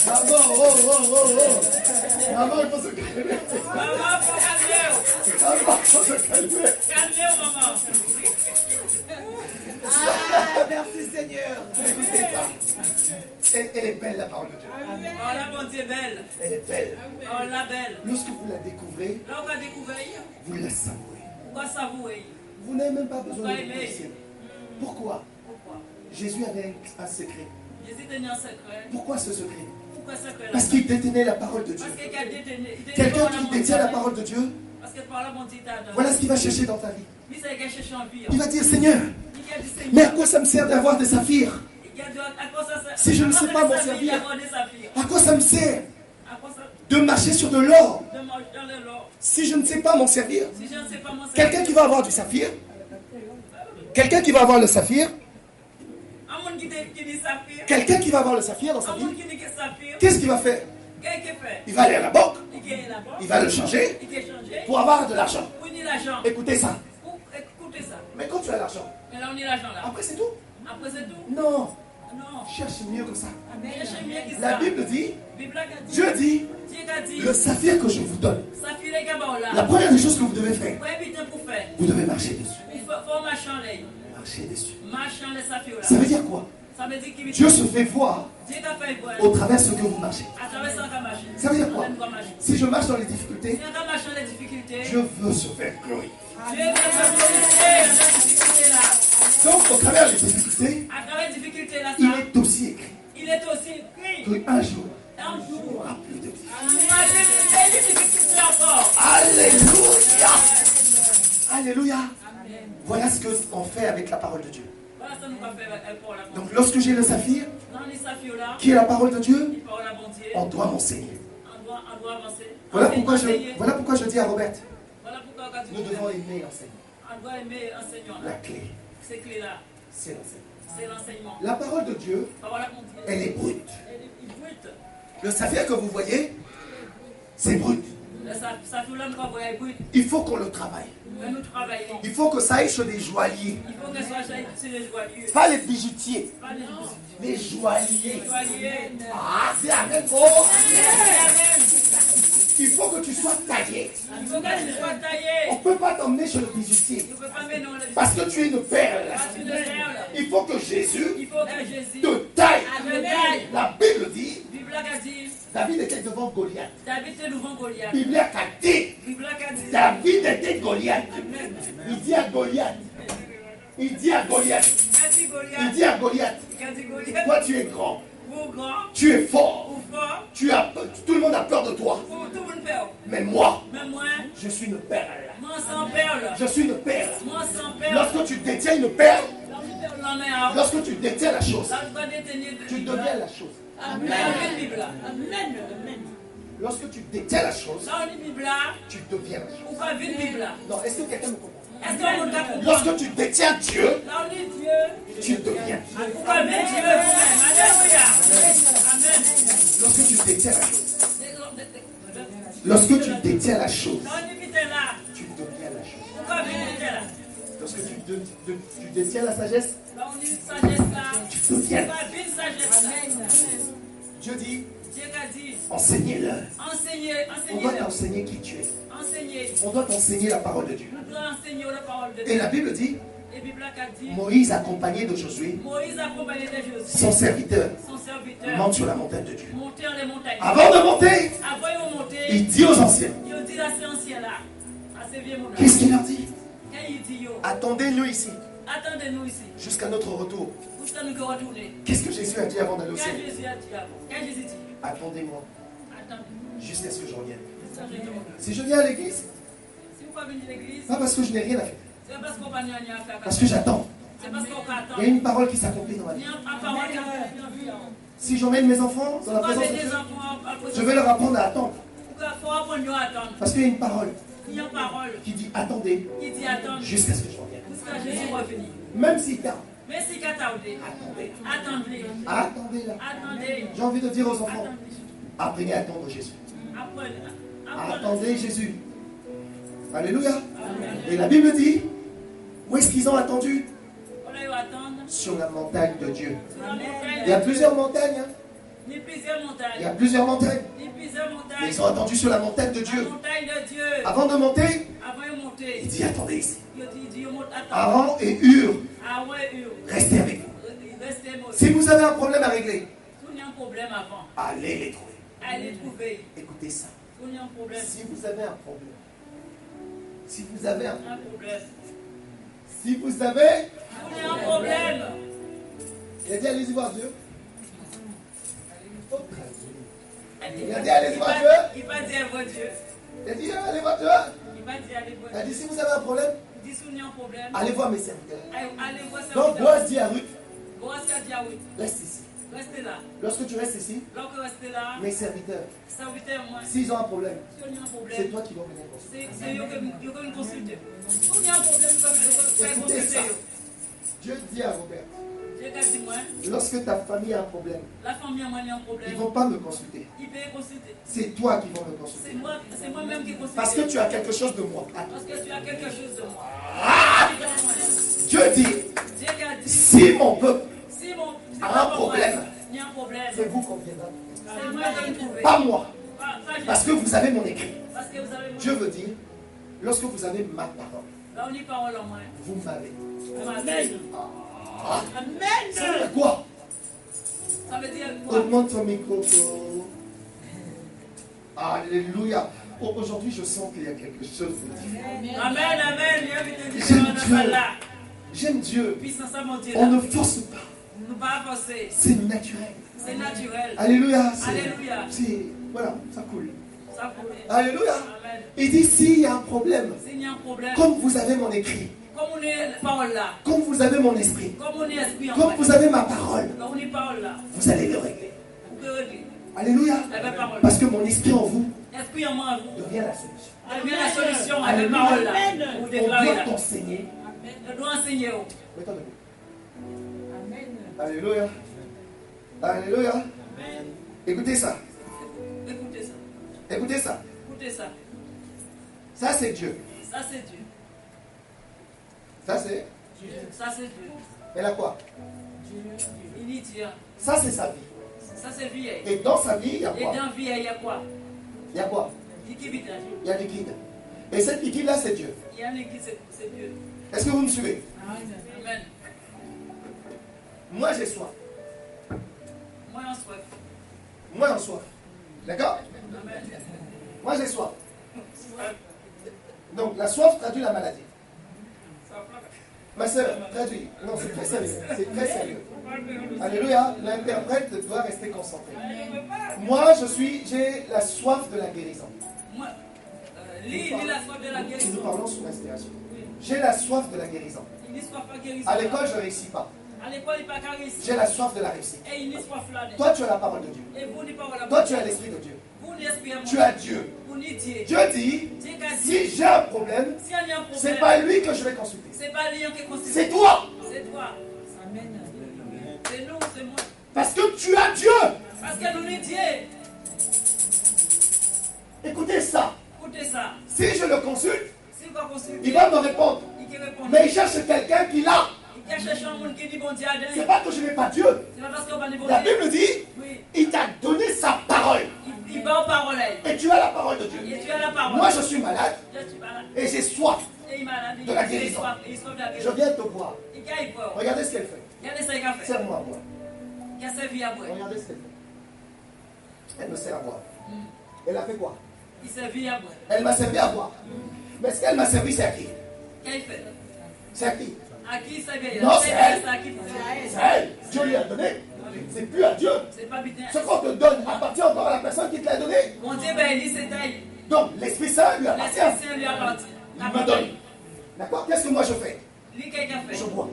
Speaker 3: Maman, Maman, il faut se calmer. Maman, il faut se calmer.
Speaker 1: Calmez, maman.
Speaker 2: Merci Seigneur.
Speaker 3: Elle est belle, la parole de Dieu.
Speaker 1: Oh, la bonté est belle.
Speaker 3: Elle est belle.
Speaker 1: Oh, la belle.
Speaker 3: Lorsque vous la découvrez,
Speaker 1: là, on va découvrir.
Speaker 3: Vous la savourez.
Speaker 1: Pourquoi savourer?
Speaker 3: Vous n'avez même pas besoin de le. Pourquoi? Jésus avait un secret.
Speaker 1: Jésus tenait un secret.
Speaker 3: Pourquoi ce secret? Parce qu'il détenait la parole de Dieu. Quelqu'un qui détient la parole de Dieu, voilà ce qu'il va chercher dans ta vie. Il va dire, Seigneur, mais à quoi ça me sert d'avoir des saphirs si je ne sais pas m'en servir? À quoi ça me sert de marcher sur de l'or si je ne sais pas m'en servir? Quelqu'un qui va avoir du saphir, quelqu'un qui va avoir le saphir, quelqu'un qui va avoir le saphir dans sa vie, qu'est-ce qu'il va faire? Il va aller à la banque, il va le changer pour avoir de l'argent. Écoutez ça. Mais quand tu as l'argent, après c'est tout? Non. Cherche mieux que ça. La Bible dit, Dieu dit, le saphir que je vous donne, la première des choses que vous devez faire, vous devez marcher dessus. Marcher dessus. Ça veut dire quoi? Dieu se fait voir au travers de ce que vous marchez. Ça veut dire quoi? Si je marche dans les difficultés, Dieu veut se faire glorifier. Donc, au travers des difficultés, il est aussi écrit qu'un jour, il n'y aura plus de difficultés. Alléluia. Alléluia. Voilà ce qu'on fait avec la parole de Dieu. Donc, lorsque j'ai le saphir, qui est la parole de Dieu, on doit m'enseigner. Voilà pourquoi je dis à Robert, nous devons aimer l'enseignement. La clé, c'est l'enseignement. La parole de Dieu, elle est brute. Le saphir que vous voyez, c'est brut. Il faut qu'on le travaille. Il faut que ça aille chez des joailliers. Pas les bijoutiers. Les joailliers. Ah, c'est Amen. Il faut que tu sois taillé. On ne peut pas t'emmener chez le bijoutier. Parce que tu es une perle. Il faut que Jésus te taille. La Bible dit, David était devant Goliath. Bible a dit, David était Goliath. Il dit à Goliath, toi tu es grand, tu es fort, Tout le monde a peur de toi. Mais moi, je suis une perle. Je suis une perle. Lorsque tu détiens une perle, lorsque tu détiens la chose, tu deviens la chose. Amen. Lorsque tu détiens la chose, tu deviens la chose. Non, est-ce que quelqu'un me comprend? Lorsque tu détiens Dieu, tu deviens. Lorsque tu détiens la chose, lorsque tu détiens la chose, tu deviens la chose. Lorsque tu détiens la sagesse, tu deviens. Dieu dit, enseignez-le. On doit t'enseigner qui tu es. On doit t'enseigner la parole de Dieu. Et la Bible dit, Moïse accompagné de Josué, son serviteur, monte sur la montagne de Dieu. Avant de monter, il dit aux anciens, qu'est-ce qu'il leur dit? Attendez-nous ici. Jusqu'à notre retour. Qu'est-ce que Jésus a dit avant d'aller au ciel? Attendez-moi. Jusqu'à ce que je revienne. Si je viens à l'église, pas parce que je n'ai rien à faire. Parce que j'attends. Il y a une parole qui s'accomplit dans ma vie. Si j'emmène mes enfants dans la présence de Dieu, je vais leur apprendre à attendre. Parce qu'il y a une parole qui dit attendez jusqu'à ce que je revienne. Même s'il tarde. Attendez là. J'ai envie de dire aux enfants, apprenez à attendre Jésus. Attendez Jésus. Alléluia. Amen. Et la Bible dit, où est-ce qu'ils ont attendu? Sur la montagne de Dieu. Il y a plusieurs montagnes. Il y a plusieurs montagnes. Et ils ont attendu sur la montagne de Dieu. Avant de monter, il dit attendez ici. Aaron et Hur, restez avec vous. Si vous avez un problème à régler, allez les trouver. Écoutez ça. Si vous avez un problème, il a dit allez-y voir Dieu. Il a dit allez-y voir Dieu. Il a dit allez voir Dieu. Il a dit si vous avez un problème, allez voir mes serviteurs. Donc Boaz dit à Ruth, reste ici. Lorsque tu restes ici, mes serviteurs, s'ils ont un problème, c'est toi qui vas venir consulter. Écoutez ça. Dieu dit à Robert, lorsque ta famille a un problème, ils ne vont pas me consulter. C'est toi qui vas me consulter. Parce que tu as quelque chose de moi. Dieu dit, si mon peuple a un problème, c'est vous qu'on viendra. Pas moi. Parce que vous avez mon écrit. Dieu veut dire, lorsque vous avez ma parole, vous m'avez. Amen. Ça veut dire quoi? Ça veut dire quoi? Augmente ton micro. Alléluia. Aujourd'hui, je sens qu'il y a quelque chose de différent. Amen. J'aime Dieu. On ne force pas. C'est naturel. Alléluia. Voilà, ça coule. Alléluia. Il dit s'il y a un problème, comme vous avez mon écrit, comme vous avez mon esprit, comme vous avez ma parole, vous allez le régler. Alléluia. Parce que mon esprit en vous devient la solution. Alléluia. On doit t'enseigner. Mets-toi debout. Alléluia. Alléluia. Écoutez ça. Écoutez ça. Ça c'est Dieu. Ça c'est Dieu. Elle a quoi? Ça c'est sa vie. Et dans sa vie, il y a quoi? Il y a quoi? Il y a liquide. Et cette liquide-là, c'est Dieu. Est-ce que vous me suivez? Amen. Moi, j'ai soif. Moi, en soif. D'accord? Moi, j'ai soif. Donc, la soif traduit la maladie. Ma soeur, traduit. Non, c'est très sérieux. C'est très sérieux. Alléluia. L'interprète doit rester concentré. Moi, j'ai la soif de la guérison. Nous parlons sous respiration. J'ai la soif de la guérison. À l'école, je ne réussis pas. J'ai la soif de la réussite. Toi, tu as la parole de Dieu. Toi, tu as l'Esprit de Dieu. Tu as Dieu. Dieu dit, si j'ai un problème, ce n'est pas lui que je vais consulter. C'est toi. Parce que tu as Dieu. Écoutez ça. Si je le consulte, il va me répondre. Mais il cherche quelqu'un qui l'a. C'est pas que je n'ai pas Dieu. La Bible dit, il t'a donné sa parole. Et tu as la parole de Dieu. Moi je suis malade. Et j'ai soif de la guérison. Je viens te voir. Regardez ce qu'elle fait. Serre-moi à boire. Regardez ce qu'elle fait. Elle me sert à boire. Elle a fait quoi? Elle m'a servi à boire. Mais ce qu'elle m'a servi, c'est à qui? C'est à qui? Non, c'est elle. C'est elle. Dieu lui a donné. C'est plus à Dieu. Ce qu'on te donne appartient encore à la personne qui te l'a donné. Donc l'Esprit Saint lui appartient. Il me donne. D'accord? Qu'est-ce que moi je fais? Je bois.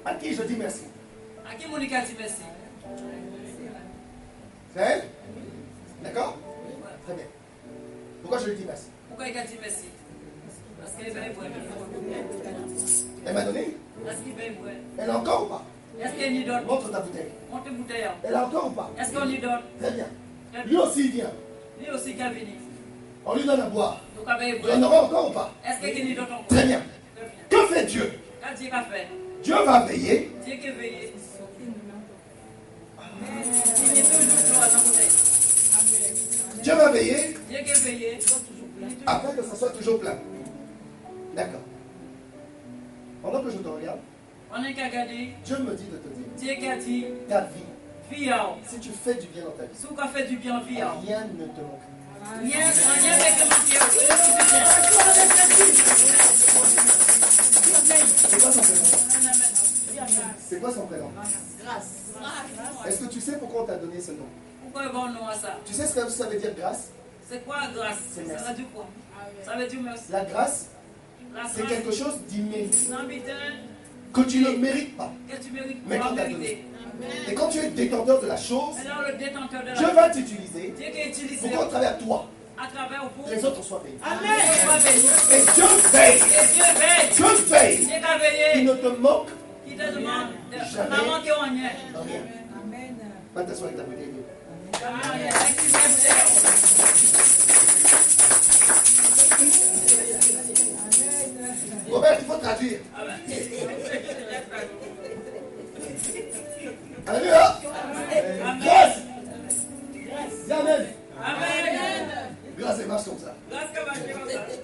Speaker 3: À qui je dis merci? C'est elle? D'accord? Très bien. Pourquoi je lui dis merci? Parce qu'elle m'a donné? Elle a encore ou pas? Montre ta bouteille. Elle a encore ou pas? Très bien. Lui aussi il vient. On lui donne à boire. Il en aura encore ou pas? Très bien. Que fait Dieu? Dieu va veiller. Dieu va veiller afin que ça soit toujours plein. D'accord. Pendant que je te regarde, Dieu me dit de te dire ta vie. Si tu fais du bien dans ta vie, rien ne te manquera. C'est quoi son prénom? Grâce. Est-ce que tu sais pourquoi on t'a donné ce nom? Tu sais ce que ça veut dire grâce?
Speaker 4: C'est quoi grâce? Ça veut dire quoi? Ça veut dire merci.
Speaker 3: La grâce, c'est quelque chose d'immérité. Que tu ne mérites pas. Mais qu'on t'a donné. Et quand tu es détenteur de la chose, Dieu va t'utiliser pour qu'au travers de toi, les autres soient payés.
Speaker 4: Amen.
Speaker 3: Et Dieu veille. Dieu veille. Il ne te manque jamais rien.
Speaker 2: Amen.
Speaker 3: Va t'asseoir avec ta bouteille. Robert, il faut traduire. Alléluia. Grâce. Amen. Grâce, elle marche comme ça.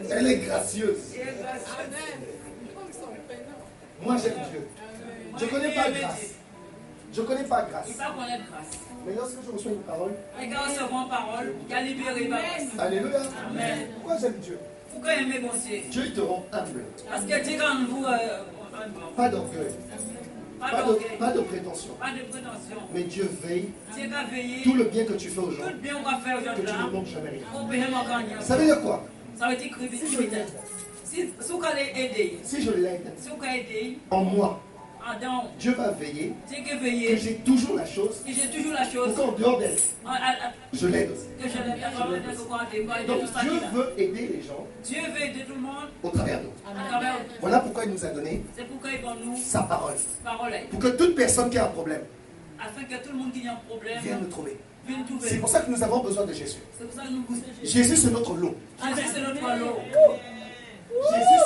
Speaker 3: Elle est gracieuse. Moi, j'aime Dieu. Je ne connais pas grâce. Je ne connais pas grâce. Mais lorsque je reçois une parole, alléluia. Pourquoi j'aime Dieu? Dieu il te rend humble. Pas d'orgueil. Pas de prétention. Mais Dieu veille. Tout le bien que tu fais aujourd'hui, que tu ne manques jamais rien. Ça veut dire quoi? Si je l'aide en moi, Dieu va veiller que j'ai toujours la chose pour qu'en dehors d'elle, je l'aide aussi. Donc Dieu veut aider les gens au travers d'autres. Voilà pourquoi il nous a donné sa parole. Pour que toute personne qui a un problème vienne nous trouver. C'est pour ça que nous avons besoin de Jésus. Jésus c'est notre lot. Jésus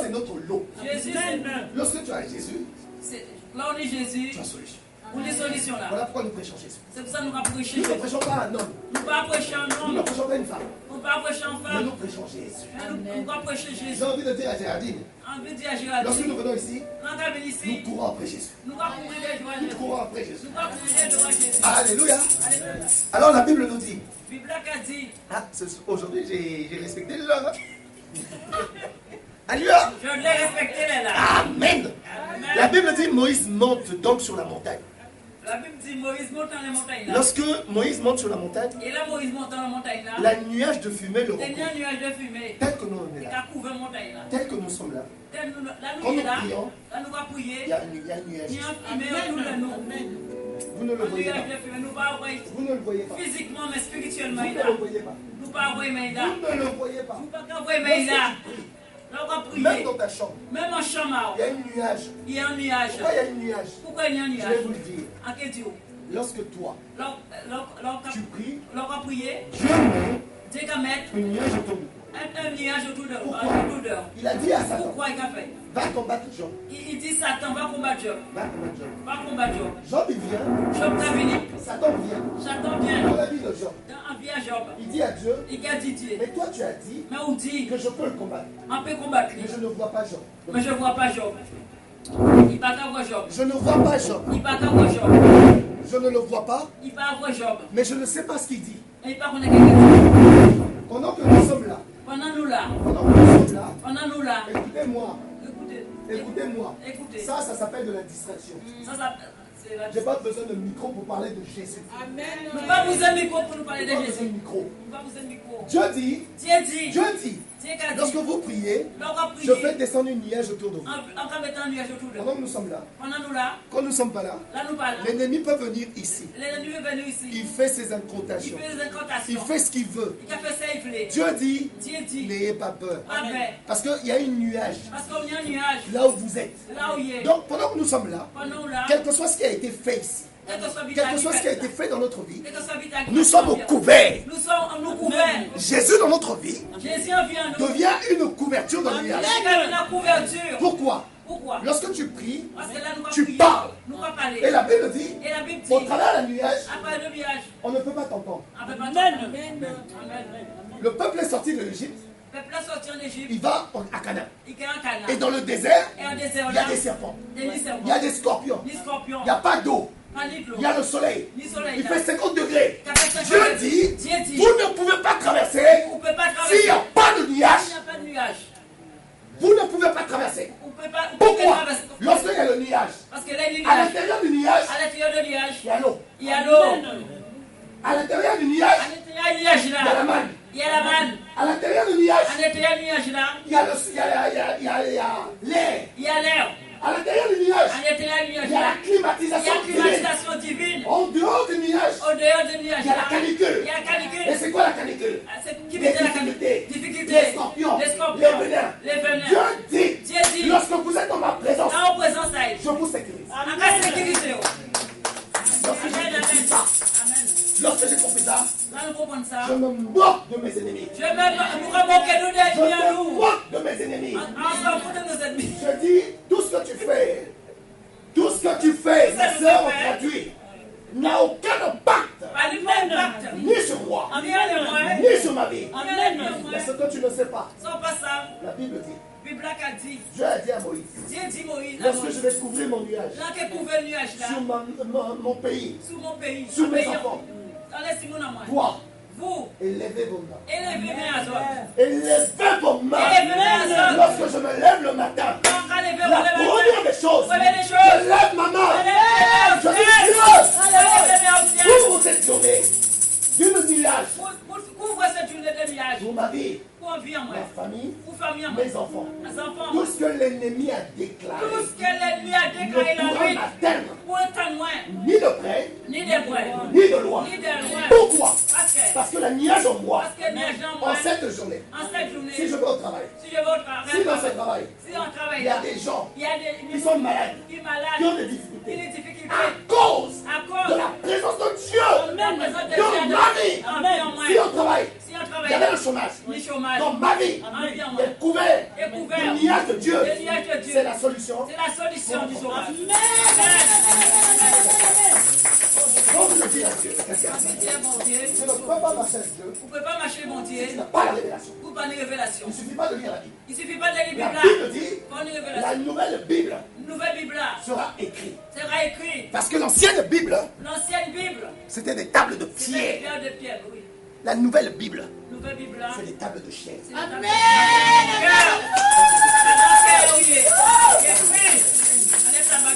Speaker 3: c'est notre lot. Lorsque tu as Jésus,
Speaker 4: là on est Jésus.
Speaker 3: Tu as solution.
Speaker 4: On est solution là.
Speaker 3: Voilà pourquoi nous prêchons Jésus.
Speaker 4: C'est pour ça que nous prêchons.
Speaker 3: Nous ne prêchons pas un homme.
Speaker 4: Nous ne pas prêcher un homme.
Speaker 3: Nous ne prêchons pas une femme.
Speaker 4: Nous ne pas prêcher une femme.
Speaker 3: Mais nous prêchons Jésus.
Speaker 4: Nous pas prêcher Jésus.
Speaker 3: J'ai envie de dire à Géraldine. Lorsque nous venons ici, nous courons après Jésus. Nous courons après Jésus. Alléluia. Alors la Bible nous dit. Aujourd'hui j'ai respecté les gens. Alléluia.
Speaker 4: Je l'ai respecté là.
Speaker 3: Amen. La Bible dit Moïse monte donc sur la montagne.
Speaker 4: La Bible dit Moïse monte dans la montagne là.
Speaker 3: Lorsque Moïse monte sur la montagne,
Speaker 4: et là Moïse monte dans la montagne là.
Speaker 3: La nuage de fumée le recouvre.
Speaker 4: Un nuage de fumée.
Speaker 3: Tel que nous sommes là. Tel que nous sommes là. Quand nous prions, il y a un nuage. Vous ne le voyez pas. Vous ne le voyez pas.
Speaker 4: Physiquement mais spirituellement.
Speaker 3: Vous ne le voyez pas.
Speaker 4: Vous ne
Speaker 3: le voyez pas.
Speaker 4: Même
Speaker 3: dans ta chambre.
Speaker 4: Même en chambre.
Speaker 3: Il y a un nuage.
Speaker 4: Il y a un nuage.
Speaker 3: Pourquoi il y a un nuage?
Speaker 4: Pourquoi il y a un nuage?
Speaker 3: Je vais vous le dire. Lorsque toi, tu pries,
Speaker 4: Dieu va mettre
Speaker 3: un nuage autour de vous.
Speaker 4: Un nuage autour de vous.
Speaker 3: Il a dit à Satan.
Speaker 4: Pourquoi il a fait?
Speaker 3: Va combattre Job.
Speaker 4: Il dit Satan va combattre Job. Va combattre Job.
Speaker 3: Job il vient.
Speaker 4: Job va venir.
Speaker 3: Satan vient.
Speaker 4: Satan vient.
Speaker 3: Dans la vie de Job.
Speaker 4: Dans la vie de Job.
Speaker 3: Il dit à Dieu.
Speaker 4: Il a dit Dieu.
Speaker 3: Mais toi tu as dit.
Speaker 4: Mais on dit
Speaker 3: que je peux le combattre.
Speaker 4: On peut combattre.
Speaker 3: Mais je ne vois pas Job.
Speaker 4: Mais je ne vois pas Job. Il va pas voir Job.
Speaker 3: Je ne vois pas Job.
Speaker 4: Il va pas voir Job.
Speaker 3: Je ne le vois pas.
Speaker 4: Il va voir Job.
Speaker 3: Mais je ne sais pas ce qu'il dit.
Speaker 4: Et il va connaître quelqu'un.
Speaker 3: Pendant que nous sommes là.
Speaker 4: Pendant nous là.
Speaker 3: Pendant que nous sommes là.
Speaker 4: Pendant nous là.
Speaker 3: Écoutez-moi. Écoutez-moi. Ça s'appelle de la distraction. Je n'ai pas besoin de micro pour parler de Jésus.
Speaker 4: Amen. Nous n'avons pas besoin de micro pour nous parler de Jésus. Dieu dit. Lorsque
Speaker 3: vous priez, je fais descendre une nuage autour de vous. Pendant que nous sommes là, quand nous ne sommes pas là, l'ennemi peut venir ici. Il fait ses incantations. Il fait ce qu'il veut. Dieu dit, n'ayez pas peur. Parce qu'il y a une nuage là où vous êtes. Donc pendant que nous sommes là, quel que soit ce qui a été fait ici, quel que soit ce qui a été fait dans notre vie, nous sommes au couvert. Jésus dans notre vie devient une couverture dans le nuage. Pourquoi? Lorsque tu pries, tu parles. Et la Bible dit, au travers de la nuage, on ne peut pas t'entendre. Le peuple est sorti de l'Égypte. Il va à Canaan. Et dans le désert, il y a des serpents. Il y a des scorpions. Il n'y a pas d'eau. Il y a le soleil. Il fait 50 degrés. Dieu dit, vous ne pouvez pas traverser s'il n'y a pas de nuage. Vous ne pouvez pas traverser. Pourquoi? Lorsqu'il y a le nuage, à l'intérieur du nuage, il y a l'eau. À l'intérieur du nuage, il y a la manne. À l'intérieur du nuage, il y a l'air. À l'intérieur du nuage, il y a la climatisation divine. En dehors du nuage, il y a la canicule. Et c'est quoi la canicule? Les difficultés, les scorpions, les venins. Dieu dit, lorsque vous êtes dans ma présence, je vous sécurise. Lorsque j'ai compris ça, je me moque de mes ennemis. Je me moque de mes ennemis. Je dis, tout ce que tu fais, ma soeur en traduit, n'a aucun impact, ni sur moi, ni sur ma vie. Mais ce que tu ne sais pas, la Bible dit, Dieu a dit à Moïse, lorsque je vais couvrir mon nuage, sur mon pays, sur mes enfants, toi, vous, élevez vos mains. Élevez vos mains. Lorsque je me lève le matin, la première des choses, je lève ma main. Je dis Dieu, vous vous êtes sauvé d'une nuage. Pour ma vie, ma famille, mes enfants. Tout ce que l'ennemi a déclaré ne pourra m'atteindre ni de près, ni de loin. Pourquoi? Parce que la nuage en moi, en cette journée, si je vais au travail, si dans ce travail, il y a des gens qui sont malades, qui ont des difficultés, à cause de la présence de Dieu dans ma vie. Si on travaille, il y avait le chômage. Dans ma vie, est couvert du nuage de Dieu. C'est la solution.
Speaker 4: Du chômage.
Speaker 3: Donc je dis à Dieu, je ne peux pas marcher avec Dieu.
Speaker 4: Vous ne pouvez pas marcher, mon Dieu.
Speaker 3: Il n'a pas la révélation.
Speaker 4: Vous pas une révélation.
Speaker 3: Il ne suffit pas de lire la Bible.
Speaker 4: Il suffit pas de lire la
Speaker 3: Bible dit, la nouvelle Bible sera écrite. Parce que l'ancienne Bible, c'était des tables de pierre. La nouvelle Bible, c'est des tables de chair.
Speaker 4: Amen.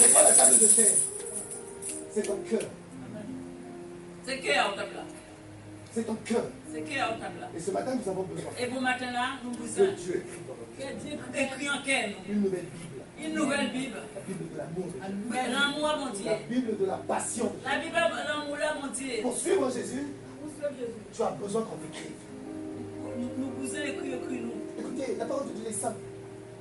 Speaker 3: C'est pas la table de terre. C'est ton cœur.
Speaker 4: C'est cœur au table.
Speaker 3: C'est ton cœur.
Speaker 4: C'est cœur au table.
Speaker 3: Et ce matin, nous avons besoin.
Speaker 4: Et vous matin là, nous
Speaker 3: Que
Speaker 4: besoin.
Speaker 3: Dieu écrit dans notre cœur.
Speaker 4: Que Dieu écrit en cœur.
Speaker 3: Une nouvelle Bible.
Speaker 4: Une nouvelle Bible.
Speaker 3: La Bible de l'amour de Dieu.
Speaker 4: L'amour à mon Dieu.
Speaker 3: La Bible de la passion.
Speaker 4: La Bible de l'amour à mon Dieu.
Speaker 3: Pour suivre Jésus, tu as besoin qu'on t'écrive.
Speaker 4: Nous vous écrire nous.
Speaker 3: Écoutez, la parole de Dieu est simple.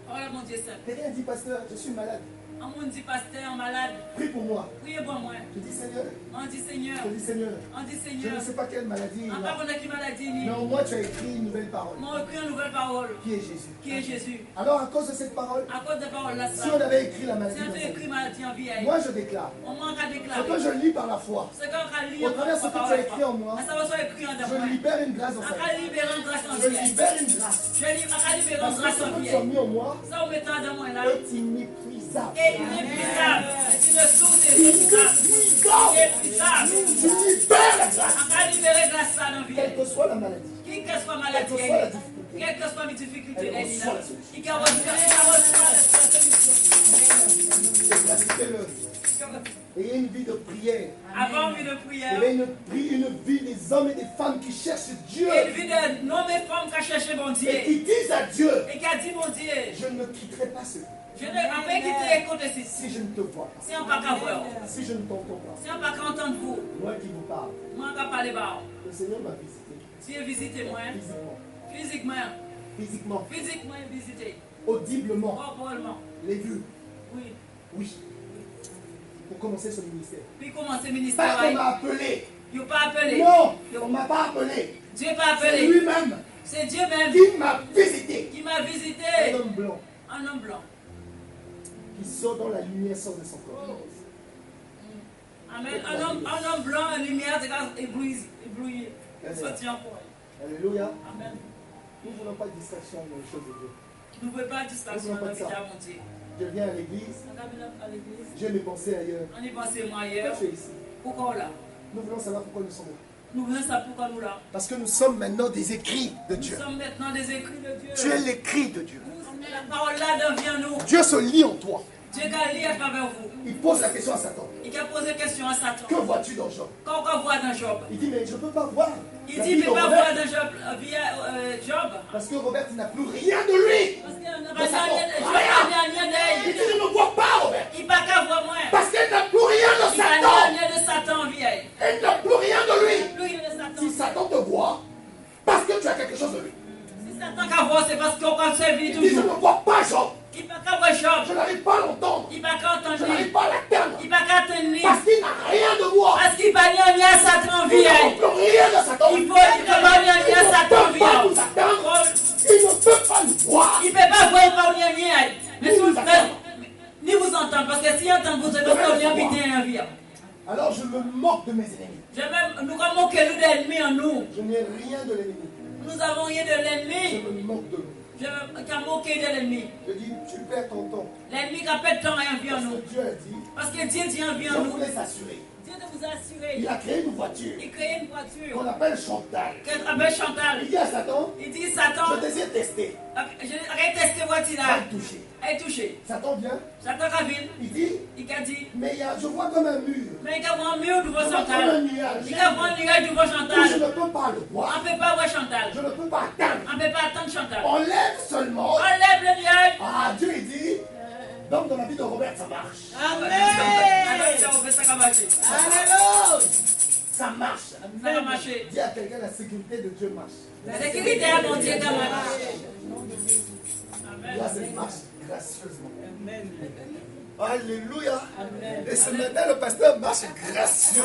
Speaker 4: Oh mon Dieu simple.
Speaker 3: Quelqu'un dit, pasteur, je suis malade.
Speaker 4: On dit pasteur malade.
Speaker 3: Prie pour moi.
Speaker 4: Priez pour moi.
Speaker 3: Je dis Seigneur.
Speaker 4: On dit Seigneur.
Speaker 3: Je dis Seigneur.
Speaker 4: On dit
Speaker 3: Je
Speaker 4: Seigneur.
Speaker 3: ne sais pas quelle maladie il
Speaker 4: On
Speaker 3: a.
Speaker 4: pas connaître qui maladie ni.
Speaker 3: Mais au moins tu as écrit une nouvelle parole.
Speaker 4: On écrit une nouvelle parole.
Speaker 3: Qui est Jésus.
Speaker 4: Qui est Jésus.
Speaker 3: Alors à cause de cette parole,
Speaker 4: À cause de parole là,
Speaker 3: si on avait écrit la
Speaker 4: si
Speaker 3: maladie,
Speaker 4: on
Speaker 3: dans
Speaker 4: a
Speaker 3: sa
Speaker 4: écrit
Speaker 3: vie,
Speaker 4: maladie en vie,
Speaker 3: moi je déclare.
Speaker 4: on manque à
Speaker 3: Ce
Speaker 4: déclarer.
Speaker 3: que je lis par la foi,
Speaker 4: C'est quand on lit
Speaker 3: au travers de ce que tu as écrit en moi,
Speaker 4: ça va soit écrit en
Speaker 3: je
Speaker 4: moi.
Speaker 3: libère une grâce dans sa
Speaker 4: On
Speaker 3: vie.
Speaker 4: a libéré une grâce en
Speaker 3: Je
Speaker 4: vie.
Speaker 3: libère une grâce.
Speaker 4: Je libéré une
Speaker 3: Parce que
Speaker 4: grâce
Speaker 3: ce
Speaker 4: en
Speaker 3: que
Speaker 4: vie.
Speaker 3: tu as mis en moi
Speaker 4: Ça on mettant dans moi là.
Speaker 3: est inépuisable.
Speaker 4: Et inépuisable. C'est une source inépuisable. Inépuisable.
Speaker 3: Tu libères la grâce.
Speaker 4: On a libéré grâce ça dans la vie.
Speaker 3: Quelle que soit la maladie,
Speaker 4: Quelle que soit maladie,
Speaker 3: quelle que soit la difficulté,
Speaker 4: quelle que soit mes difficultés,
Speaker 3: elle reçoit la solution.
Speaker 4: il y a la
Speaker 3: Pratiquez-le. Ayez une vie de prière.
Speaker 4: avant vie de
Speaker 3: Ayez
Speaker 4: prière.
Speaker 3: une vie des hommes et des femmes qui cherchent Dieu
Speaker 4: Et une vie de hommes et femmes qui a cherché mon Dieu.
Speaker 3: et qui disent à Dieu,
Speaker 4: Et qui a dit mon Dieu.
Speaker 3: je ne quitterai pas ce
Speaker 4: Je ne vais pas quitter les côtés
Speaker 3: si je ne te vois pas,
Speaker 4: si on pas qu'à voir.
Speaker 3: si je ne t'entends pas.
Speaker 4: Si on pas qu'à entendre vous.
Speaker 3: Moi qui vous parle,
Speaker 4: Moi qui parle bas.
Speaker 3: le Seigneur m'a visité
Speaker 4: Dieu visitez moi.
Speaker 3: physiquement,
Speaker 4: Physiquement.
Speaker 3: physiquement,
Speaker 4: Physiquement visité.
Speaker 3: audiblement,
Speaker 4: Corporellement.
Speaker 3: les vues,
Speaker 4: Oui.
Speaker 3: oui, pour commencer ce ministère.
Speaker 4: Puis commencer le
Speaker 3: Pas
Speaker 4: ministère.
Speaker 3: qu'on m'a appelé,
Speaker 4: Il n'a pas appelé.
Speaker 3: non, on ne m'a pas appelé,
Speaker 4: Dieu n'a pas
Speaker 3: c'est
Speaker 4: appelé.
Speaker 3: lui-même
Speaker 4: C'est Dieu même
Speaker 3: qui m'a visité.
Speaker 4: qui m'a visité.
Speaker 3: Un homme blanc
Speaker 4: Un homme blanc.
Speaker 3: qui sort dans la lumière, sort de son corps.
Speaker 4: Amen. Un homme blanc, une lumière, c'est quand éblouie. Sorti en forêt.
Speaker 3: Alléluia.
Speaker 4: Amen.
Speaker 3: Nous ne voulons pas de distraction dans les choses de Dieu.
Speaker 4: Nous ne voulons pas de distraction dans le déjà monté.
Speaker 3: Je viens à l'église,
Speaker 4: On a venu à l'église.
Speaker 3: j'ai mes pensées ailleurs.
Speaker 4: On y pensait moi
Speaker 3: Pourquoi
Speaker 4: ailleurs.
Speaker 3: je suis ici?
Speaker 4: Pourquoi on là?
Speaker 3: Nous voulons savoir pourquoi nous sommes là.
Speaker 4: Nous voulons savoir pourquoi nous là.
Speaker 3: Parce que nous sommes maintenant des écrits de
Speaker 4: Nous
Speaker 3: Dieu.
Speaker 4: sommes maintenant des écrits de Dieu.
Speaker 3: Tu es l'écrit de Dieu.
Speaker 4: La parole là devient nous.
Speaker 3: Dieu se lie en toi.
Speaker 4: Dieu qui a lié à travers vous.
Speaker 3: Il pose la question à Satan.
Speaker 4: Il a posé question à Satan.
Speaker 3: Que vois-tu dans Job?
Speaker 4: Quand on voit dans Job,
Speaker 3: Il dit, mais je ne peux pas voir.
Speaker 4: il
Speaker 3: la
Speaker 4: dit
Speaker 3: vie
Speaker 4: il
Speaker 3: de
Speaker 4: ne peut pas
Speaker 3: Robert,
Speaker 4: voir dans Job via Job.
Speaker 3: Parce que Robert, il n'a plus rien de lui.
Speaker 4: Parce qu'il n'a
Speaker 3: De
Speaker 4: pas
Speaker 3: Satan.
Speaker 4: rien
Speaker 3: Il
Speaker 4: d'elle.
Speaker 3: dit, je ne vois pas Robert.
Speaker 4: Il n'a qu'à voir moi.
Speaker 3: Parce qu'il n'a plus rien de
Speaker 4: Il n'a
Speaker 3: Satan.
Speaker 4: rien de Satan vieille.
Speaker 3: Il n'a plus rien de lui.
Speaker 4: Lui, il est de Satan.
Speaker 3: Si Satan te voit, parce que tu as quelque chose de lui.
Speaker 4: Si Satan qu'à voir, c'est parce qu'on peut servir
Speaker 3: Il dit, je
Speaker 4: toujours.
Speaker 3: ne vois pas Job.
Speaker 4: Il n'a qu'à voir Job.
Speaker 3: Je n'arrive pas à l'entendre.
Speaker 4: Il n'a qu'à
Speaker 3: Je
Speaker 4: entendre.
Speaker 3: n'arrive pas à l'atteindre.
Speaker 4: Il n'a qu'à tenir.
Speaker 3: Parce qu'il n'a rien de moi.
Speaker 4: Parce qu'il n'a rien à Satan
Speaker 3: Nous
Speaker 4: vieille.
Speaker 3: n'avons plus rien de Satan.
Speaker 4: Il faut qu'il n'a rien à Satan
Speaker 3: Il ne peut pas nous
Speaker 4: vieille.
Speaker 3: atteindre. Il ne peut pas nous voir.
Speaker 4: Il ne peut pas voir rien rien. Mais
Speaker 3: Ni
Speaker 4: si vous
Speaker 3: nous attendre.
Speaker 4: ni vous entendre, parce que si entend vous, c'est parce qu'on vient habiter en vie.
Speaker 3: Alors je me moque de mes ennemis.
Speaker 4: Nous avons moqué nous d'ennemis en nous.
Speaker 3: Je n'ai rien de l'ennemi.
Speaker 4: Nous avons rien de
Speaker 3: Je
Speaker 4: l'ennemi.
Speaker 3: me moque de lui.
Speaker 4: Je n'ai moqué de l'ennemi.
Speaker 3: Je dis, tu perds ton temps.
Speaker 4: L'ennemi qui a pas de temps et envie en
Speaker 3: Parce
Speaker 4: nous.
Speaker 3: que Dieu a dit,
Speaker 4: Parce que Dieu dit envie
Speaker 3: je
Speaker 4: en nous.
Speaker 3: voulais s'assurer.
Speaker 4: Dieu de vous assurer.
Speaker 3: Il a créé une voiture
Speaker 4: Il crée une voiture.
Speaker 3: qu'on appelle Chantal.
Speaker 4: Qu'elle appelle Chantal.
Speaker 3: Il dit à Satan,
Speaker 4: Il dit Satan,
Speaker 3: je désire tester.
Speaker 4: arrête de tester voiture
Speaker 3: Pas
Speaker 4: là.
Speaker 3: le toucher.
Speaker 4: Elle est touchée.
Speaker 3: Satan vient,
Speaker 4: Satan qui vient.
Speaker 3: il dit,
Speaker 4: Il a dit,
Speaker 3: mais je vois comme un mur.
Speaker 4: mais il a un mur devant
Speaker 3: Je vois comme un
Speaker 4: Chantal.
Speaker 3: nuage.
Speaker 4: Il a un nuage devant
Speaker 3: Où je
Speaker 4: Chantal.
Speaker 3: ne peux pas le
Speaker 4: On
Speaker 3: voir.
Speaker 4: ne peut pas voir Chantal.
Speaker 3: Je ne peux pas atteindre.
Speaker 4: On ne peut pas attendre Chantal.
Speaker 3: On lève seulement.
Speaker 4: On lève le nuage.
Speaker 3: Ah, Dieu il dit, donc dans la vie de Robert, ça marche. Ça marche.
Speaker 4: Ça va marcher.
Speaker 3: Dis à quelqu'un, la sécurité de Dieu marche.
Speaker 4: La sécurité à mon Dieu qui marche.
Speaker 3: Là, ça marche gracieusement. Alléluia. Et ce matin, le pasteur marche gracieusement.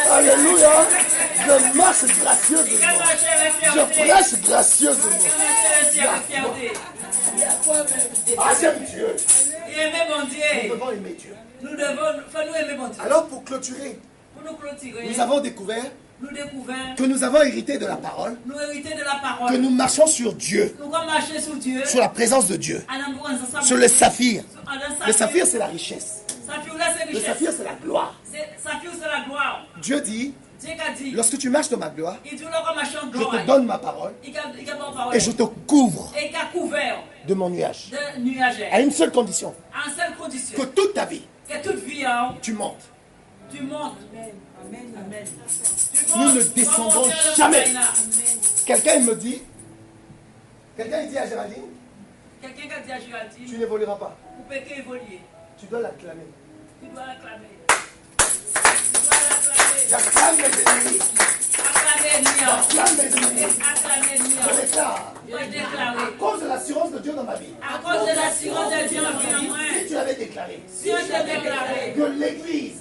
Speaker 3: Alléluia. Je marche gracieusement. Je prêche gracieusement. Ah, j'aime Dieu. Nous devons aimer Dieu.
Speaker 4: Nous devons aimer mon Dieu.
Speaker 3: Alors, pour clôturer,
Speaker 4: Pour nous clôturer,
Speaker 3: nous avons découvert
Speaker 4: nous découvrons,
Speaker 3: que nous avons hérité de la parole,
Speaker 4: nous héritons de la parole.
Speaker 3: que nous marchons sur Dieu,
Speaker 4: Nous allons marcher sur Dieu.
Speaker 3: sur la présence de Dieu,
Speaker 4: À l'endroit où nous sommes.
Speaker 3: sur le saphir.
Speaker 4: À
Speaker 3: Le saphir, c'est la richesse.
Speaker 4: Saphir, là, c'est
Speaker 3: Le
Speaker 4: richesse.
Speaker 3: saphir, c'est la gloire.
Speaker 4: Saphir, c'est la gloire.
Speaker 3: Dieu dit, Lorsque tu marches dans ma gloire, je te donne ma parole et je te couvre de mon nuage. À une seule condition. Que toute ta vie, tu montes. Nous ne descendrons jamais. Quelqu'un me dit, quelqu'un dit à Géraldine, tu n'évolueras pas. Tu dois l'acclamer. J'acclame mes ennemis. J'acclame mes ennemis. Je déclare. À cause de l'assurance de Dieu dans ma vie. Si tu l'avais déclaré. Que l'Église.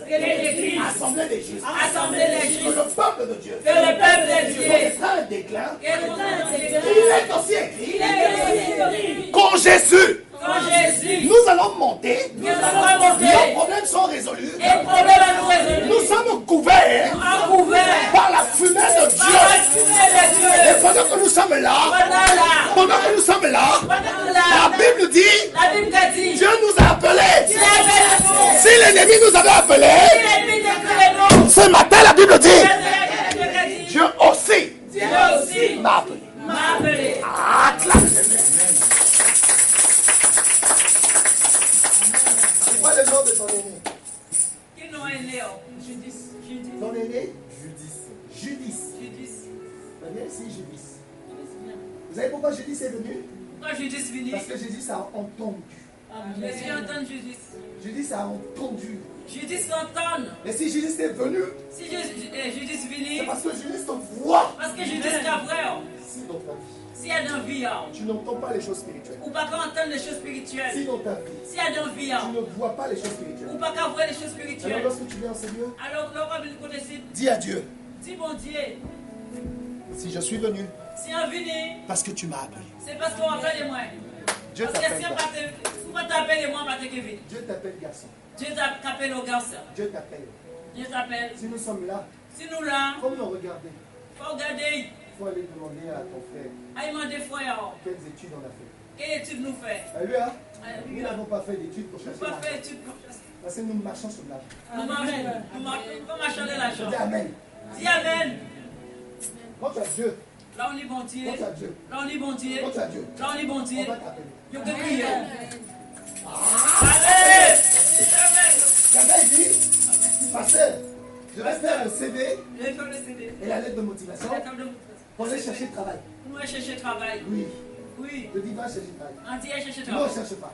Speaker 3: Assemblée des justes. Que le peuple de Dieu. Est un déclin. Il est aussi écrit. Quand Jésus. Nous allons monter. Nos problèmes sont résolus. Nous sommes couverts par la fumée de Dieu. Et pendant que nous sommes là, la Bible dit, Dieu nous a appelés. Si l'ennemi nous avait appelés, ce matin la Bible dit, Dieu aussi m'a appelé. Acclame. C'est quoi le nom de ton aîné?
Speaker 4: Quel nom est Léo? Judis.
Speaker 3: Ton aîné? Judis. Viens ici, Judis. Vous savez pourquoi Judis est venu?
Speaker 4: Pourquoi Judis est venu?
Speaker 3: Parce que Judis a entendu.
Speaker 4: J'ai entendu Judis.
Speaker 3: Judis a entendu.
Speaker 4: Judis l'entend.
Speaker 3: Et si Judis est venu?
Speaker 4: Si Judis est venu?
Speaker 3: C'est parce que Judis te voit.
Speaker 4: Parce que Judis t'a vrai.
Speaker 3: Si dans ta vie.
Speaker 4: S'il y a dans vie,
Speaker 3: tu n'entends pas les choses spirituelles.
Speaker 4: Ou pas qu'entendre les choses spirituelles.
Speaker 3: Si dans ta vie,
Speaker 4: s'il y a dans vie,
Speaker 3: tu ne vois pas les choses spirituelles.
Speaker 4: Ou pas qu'à voir les choses spirituelles.
Speaker 3: Alors lorsque tu viens en ce lieu,
Speaker 4: dis
Speaker 3: à Dieu.
Speaker 4: Dis bon Dieu.
Speaker 3: Si je suis venu.
Speaker 4: Si on venu.
Speaker 3: Parce que tu m'as appelé.
Speaker 4: C'est parce qu'on appelle moi.
Speaker 3: Dieu t'appelle.
Speaker 4: Vous ne t'appelez moi pas Kevin.
Speaker 3: Dieu t'appelle garçon.
Speaker 4: Dieu t'appelle au garçon.
Speaker 3: Dieu t'appelle.
Speaker 4: Dieu t'appelle.
Speaker 3: Si nous sommes là.
Speaker 4: Si nous là.
Speaker 3: Faut nous regarder.
Speaker 4: Faut regarder.
Speaker 3: Il faut aller demander à ton frère.
Speaker 4: Allez demander frère.
Speaker 3: Quelles études on a fait?
Speaker 4: Quelles études nous fait?
Speaker 3: Lui, nous n'avons pas fait d'études pour chercher.
Speaker 4: Nous n'avons pas fait d'études pour chercher.
Speaker 3: Parce que nous marchons sur l'argent.
Speaker 4: Nous marchons de l'argent.
Speaker 3: Dis Amen.
Speaker 4: Dis Amen.
Speaker 3: Quand tu as Dieu.
Speaker 4: Là on est bon Dieu.
Speaker 3: Quand tu as Dieu.
Speaker 4: Là on est bon Dieu.
Speaker 3: Quand tu as Dieu.
Speaker 4: Là on est bon Dieu.
Speaker 3: On va t'appeler.
Speaker 4: Je peux crier.
Speaker 3: Amen. Quelqu'un dit, pasteur, je vais faire le CD et la lettre de motivation pour aller chercher le travail.
Speaker 4: Pour aller chercher le travail.
Speaker 3: Oui. Je dis va chercher le travail.
Speaker 4: On dit chercher le
Speaker 3: travail.
Speaker 4: Non,
Speaker 3: cherche pas.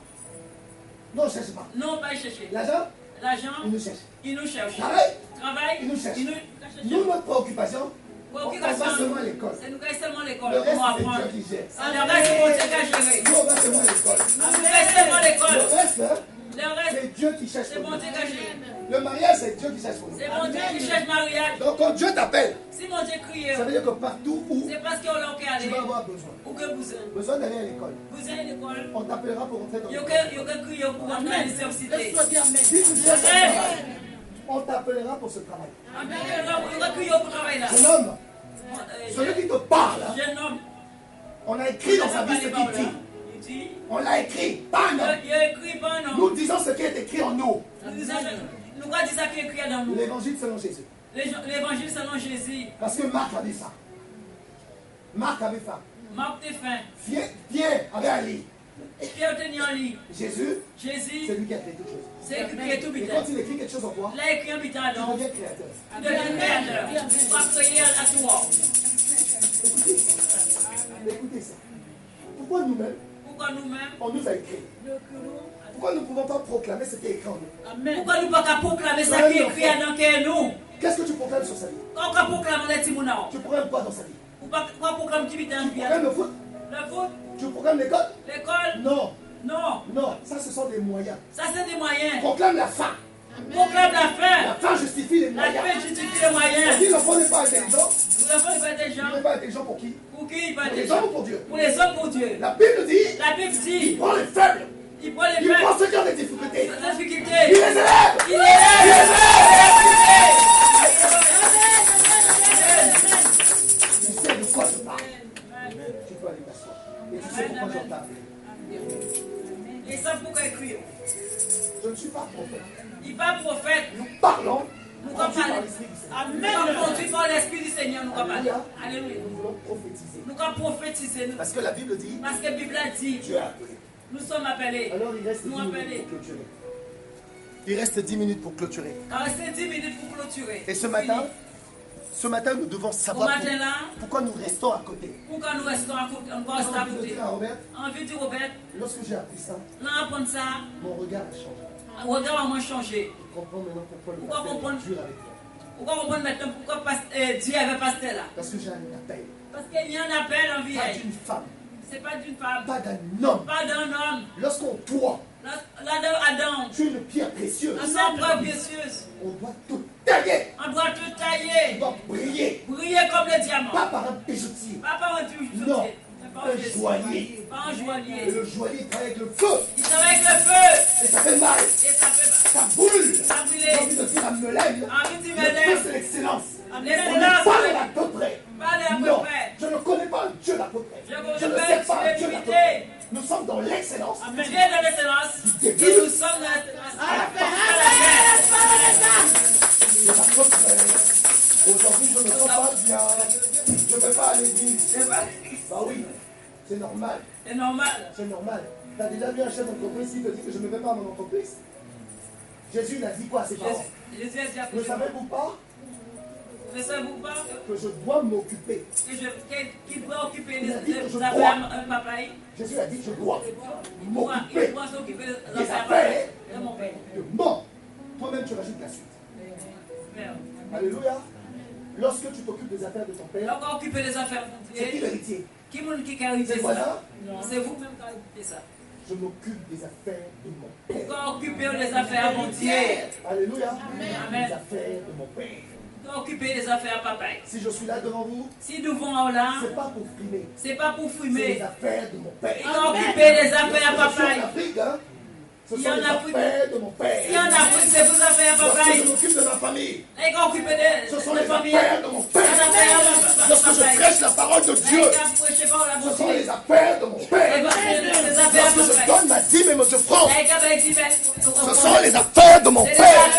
Speaker 3: Non, cherche pas.
Speaker 4: Non, pas chercher.
Speaker 3: L'argent,
Speaker 4: il
Speaker 3: nous cherche.
Speaker 4: Il nous cherche.
Speaker 3: Travail, il nous cherche. Nous, notre préoccupation, on va seulement à l'école.
Speaker 4: C'est nous seulement l'école.
Speaker 3: Le reste, c'est Dieu qui gère.
Speaker 4: Le reste, c'est Dieu qui a géré.
Speaker 3: Nous, on va seulement à l'école.
Speaker 4: Nous restons seulement l'école.
Speaker 3: Le reste, c'est Dieu qui cherche.
Speaker 4: C'est mon Dieu qui gère.
Speaker 3: Le mariage, c'est Dieu qui cherche pour nous.
Speaker 4: C'est mon Dieu qui cherche mariage.
Speaker 3: Donc, quand Dieu t'appelle,
Speaker 4: si mon Dieu crie,
Speaker 3: ça veut dire que partout où
Speaker 4: c'est parce qu'on l'a aller.
Speaker 3: Tu vas avoir besoin.
Speaker 4: Ou que
Speaker 3: besoin d'aller à l'école.
Speaker 4: Vous allez à l'école.
Speaker 3: On t'appellera pour rentrer dans l'école.
Speaker 4: Il y a crier pour rentrer à l'université.
Speaker 3: On t'appellera pour ce travail.
Speaker 4: Il y a crier pour travailler là.
Speaker 3: Jeune homme, celui qui te parle, on a écrit dans sa vie ce qu'il dit. On l'a écrit, pas non. Nous disons ce qui est écrit en nous.
Speaker 4: Nous disons ce qui est écrit dans nous.
Speaker 3: L'évangile selon Jésus.
Speaker 4: L'évangile selon Jésus.
Speaker 3: Parce que Marc avait ça. Marc avait faim.
Speaker 4: Marc était faim.
Speaker 3: Pierre avait un lit.
Speaker 4: Pierre tenait un lit.
Speaker 3: Jésus, c'est lui qui a créé toute chose.
Speaker 4: C'est lui qui a créé tout.
Speaker 3: Et quand il écrit quelque chose en toi,
Speaker 4: là, il écrit un bital.
Speaker 3: Tu deviens créateur.
Speaker 4: Tu deviens créateur. Tu vas créer à toi.
Speaker 3: Écoutez ça. Écoutez ça. Pourquoi nous-mêmes, on nous a écrit? Pourquoi nous ne pouvons pas proclamer ce qui est écrit en nous?
Speaker 4: Pourquoi nous ne pouvons pas proclamer ce qui est écrit dans nous?
Speaker 3: Qu'est-ce que tu proclames sur sa vie?
Speaker 4: Quand on proclame les Timouna.
Speaker 3: Tu proclames quoi dans sa vie?
Speaker 4: Pourquoi proclame qui vit dans
Speaker 3: Tu proclames le foot?
Speaker 4: Le foot?
Speaker 3: Tu proclames l'école?
Speaker 4: L'école?
Speaker 3: Non.
Speaker 4: Non.
Speaker 3: Non, ça ce sont des moyens.
Speaker 4: Ça c'est des moyens.
Speaker 3: Proclame la fin.
Speaker 4: Proclame la fin.
Speaker 3: La fin justifie les moyens.
Speaker 4: La fin justifie les moyens.
Speaker 3: Si l'enfant n'est pas intelligent,
Speaker 4: l'enfant n'est pas intelligent.
Speaker 3: Il n'est pas intelligent pour qui?
Speaker 4: Pour qui il n'est pas
Speaker 3: intelligent?
Speaker 4: Pour les
Speaker 3: hommes ou pour Dieu?
Speaker 4: Pour les hommes, pour Dieu.
Speaker 3: La Bible dit.
Speaker 4: La Bible dit.
Speaker 3: Il prend les faibles.
Speaker 4: Il prend les faibles.
Speaker 3: Il prend ceux qui ont des difficultés.
Speaker 4: Des difficultés.
Speaker 3: Il les élève.
Speaker 4: Il les élève.
Speaker 3: Tu sais de quoi je parle. Tu peux aller t'asseoir. Et tu sais pourquoi j'en parle.
Speaker 4: Et ça pourquoi écrire.
Speaker 3: Je ne suis pas prophète.
Speaker 4: Il n'est pas prophète.
Speaker 3: Nous parlons
Speaker 4: Nous allons parler. Amen. Conduit par l'Esprit du Seigneur, nous allons parler. Alléluia.
Speaker 3: Nous voulons prophétiser.
Speaker 4: Nous allons prophétiser.
Speaker 3: Parce que la Bible dit.
Speaker 4: Parce que la Bible a dit.
Speaker 3: Dieu a appelé.
Speaker 4: Nous sommes appelés.
Speaker 3: Alors il reste 10 minutes pour clôturer. Il reste 10 minutes pour clôturer.
Speaker 4: Il reste 10 minutes pour clôturer.
Speaker 3: Et ce matin, nous devons savoir pourquoi nous restons à côté.
Speaker 4: Pourquoi nous restons à côté? On reste à côté.
Speaker 3: Envie de dire Robert, lorsque j'ai appris ça, mon regard a changé.
Speaker 4: Mon regard a changé.
Speaker 3: Je comprends maintenant pourquoi le pasteur est dur avec toi.
Speaker 4: Pourquoi comprendre maintenant pourquoi Dieu avait pasteur là?
Speaker 3: Parce que j'ai un appel.
Speaker 4: Parce qu'il y a un appel en vie.
Speaker 3: Pas d'une femme.
Speaker 4: C'est pas d'une femme.
Speaker 3: Pas d'un homme.
Speaker 4: Pas d'un homme.
Speaker 3: Lorsqu'on toi,
Speaker 4: Adam,
Speaker 3: tu es une pierre précieuse.
Speaker 4: On
Speaker 3: doit tout tailler.
Speaker 4: On doit tout tailler.
Speaker 3: On doit briller.
Speaker 4: Briller comme le diamant.
Speaker 3: Pas par un bijoutier.
Speaker 4: Pas par un bijoutier.
Speaker 3: Non. Un joaillier.
Speaker 4: Pas un joaillier.
Speaker 3: Et le joaillier travaille avec le feu.
Speaker 4: Il travaille avec le feu.
Speaker 3: Et ça fait mal.
Speaker 4: Et ça fait mal.
Speaker 3: Ça brûle.
Speaker 4: Ça brûle.
Speaker 3: J'ai envie de dire à Melène. Le feu, c'est l'excellence. On n'est pas de la peu près. Non, je ne connais pas un Dieu d'à peu près. Je ne sais pas un Dieu d'à peu près. Nous sommes dans l'excellence.
Speaker 4: Dieu est dans l'excellence. Et nous sommes dans l'excellence. À la
Speaker 3: fin. Aujourd'hui, je ne me sens pas bien. Je ne peux pas aller dire. Bah oui, c'est normal.
Speaker 4: C'est normal.
Speaker 3: C'est normal. Tu as déjà vu un chef d'entreprise qui te dit que je ne vais pas à mon entreprise? Jésus, il a dit quoi à ses parents?
Speaker 4: Jésus a dit à
Speaker 3: ne savez-vous pas?
Speaker 4: Ne savez-vous pas
Speaker 3: que je dois m'occuper?
Speaker 4: Qu'il doit occuper les affaires de papa.
Speaker 3: Jésus a dit que je dois m'occuper
Speaker 4: il doit s'occuper
Speaker 3: des affaires de mon père. Toi-même, tu rajoutes la suite. Alléluia. Lorsque tu t'occupes des affaires de ton père, c'est qui l'héritier?
Speaker 4: Qui a hérité ça? C'est vous-même qui avez hérité ça.
Speaker 3: Je m'occupe des affaires de mon père.
Speaker 4: Pourquoi occuper des affaires à mon Dieu?
Speaker 3: Alléluia.
Speaker 4: Amen.
Speaker 3: Les affaires de mon père.
Speaker 4: Occuper les affaires papa.
Speaker 3: Si je suis là devant vous,
Speaker 4: si nous vont là,
Speaker 3: c'est pas pour frimer.
Speaker 4: C'est pas pour frimer.
Speaker 3: C'est les affaires de mon père.
Speaker 4: Il doit occuper les affaires papa.
Speaker 3: Ce sont les affaires de mon père.
Speaker 4: Si en Afrique, c'est vos affaires papa.
Speaker 3: Lorsque je m'occupe de ma famille,
Speaker 4: ce
Speaker 3: sont les affaires de mon père. Lorsque je prêche la parole de Dieu, ce sont les affaires de mon père. Lorsque je donne ma dîme et mes offrandes, ce sont les affaires de mon père.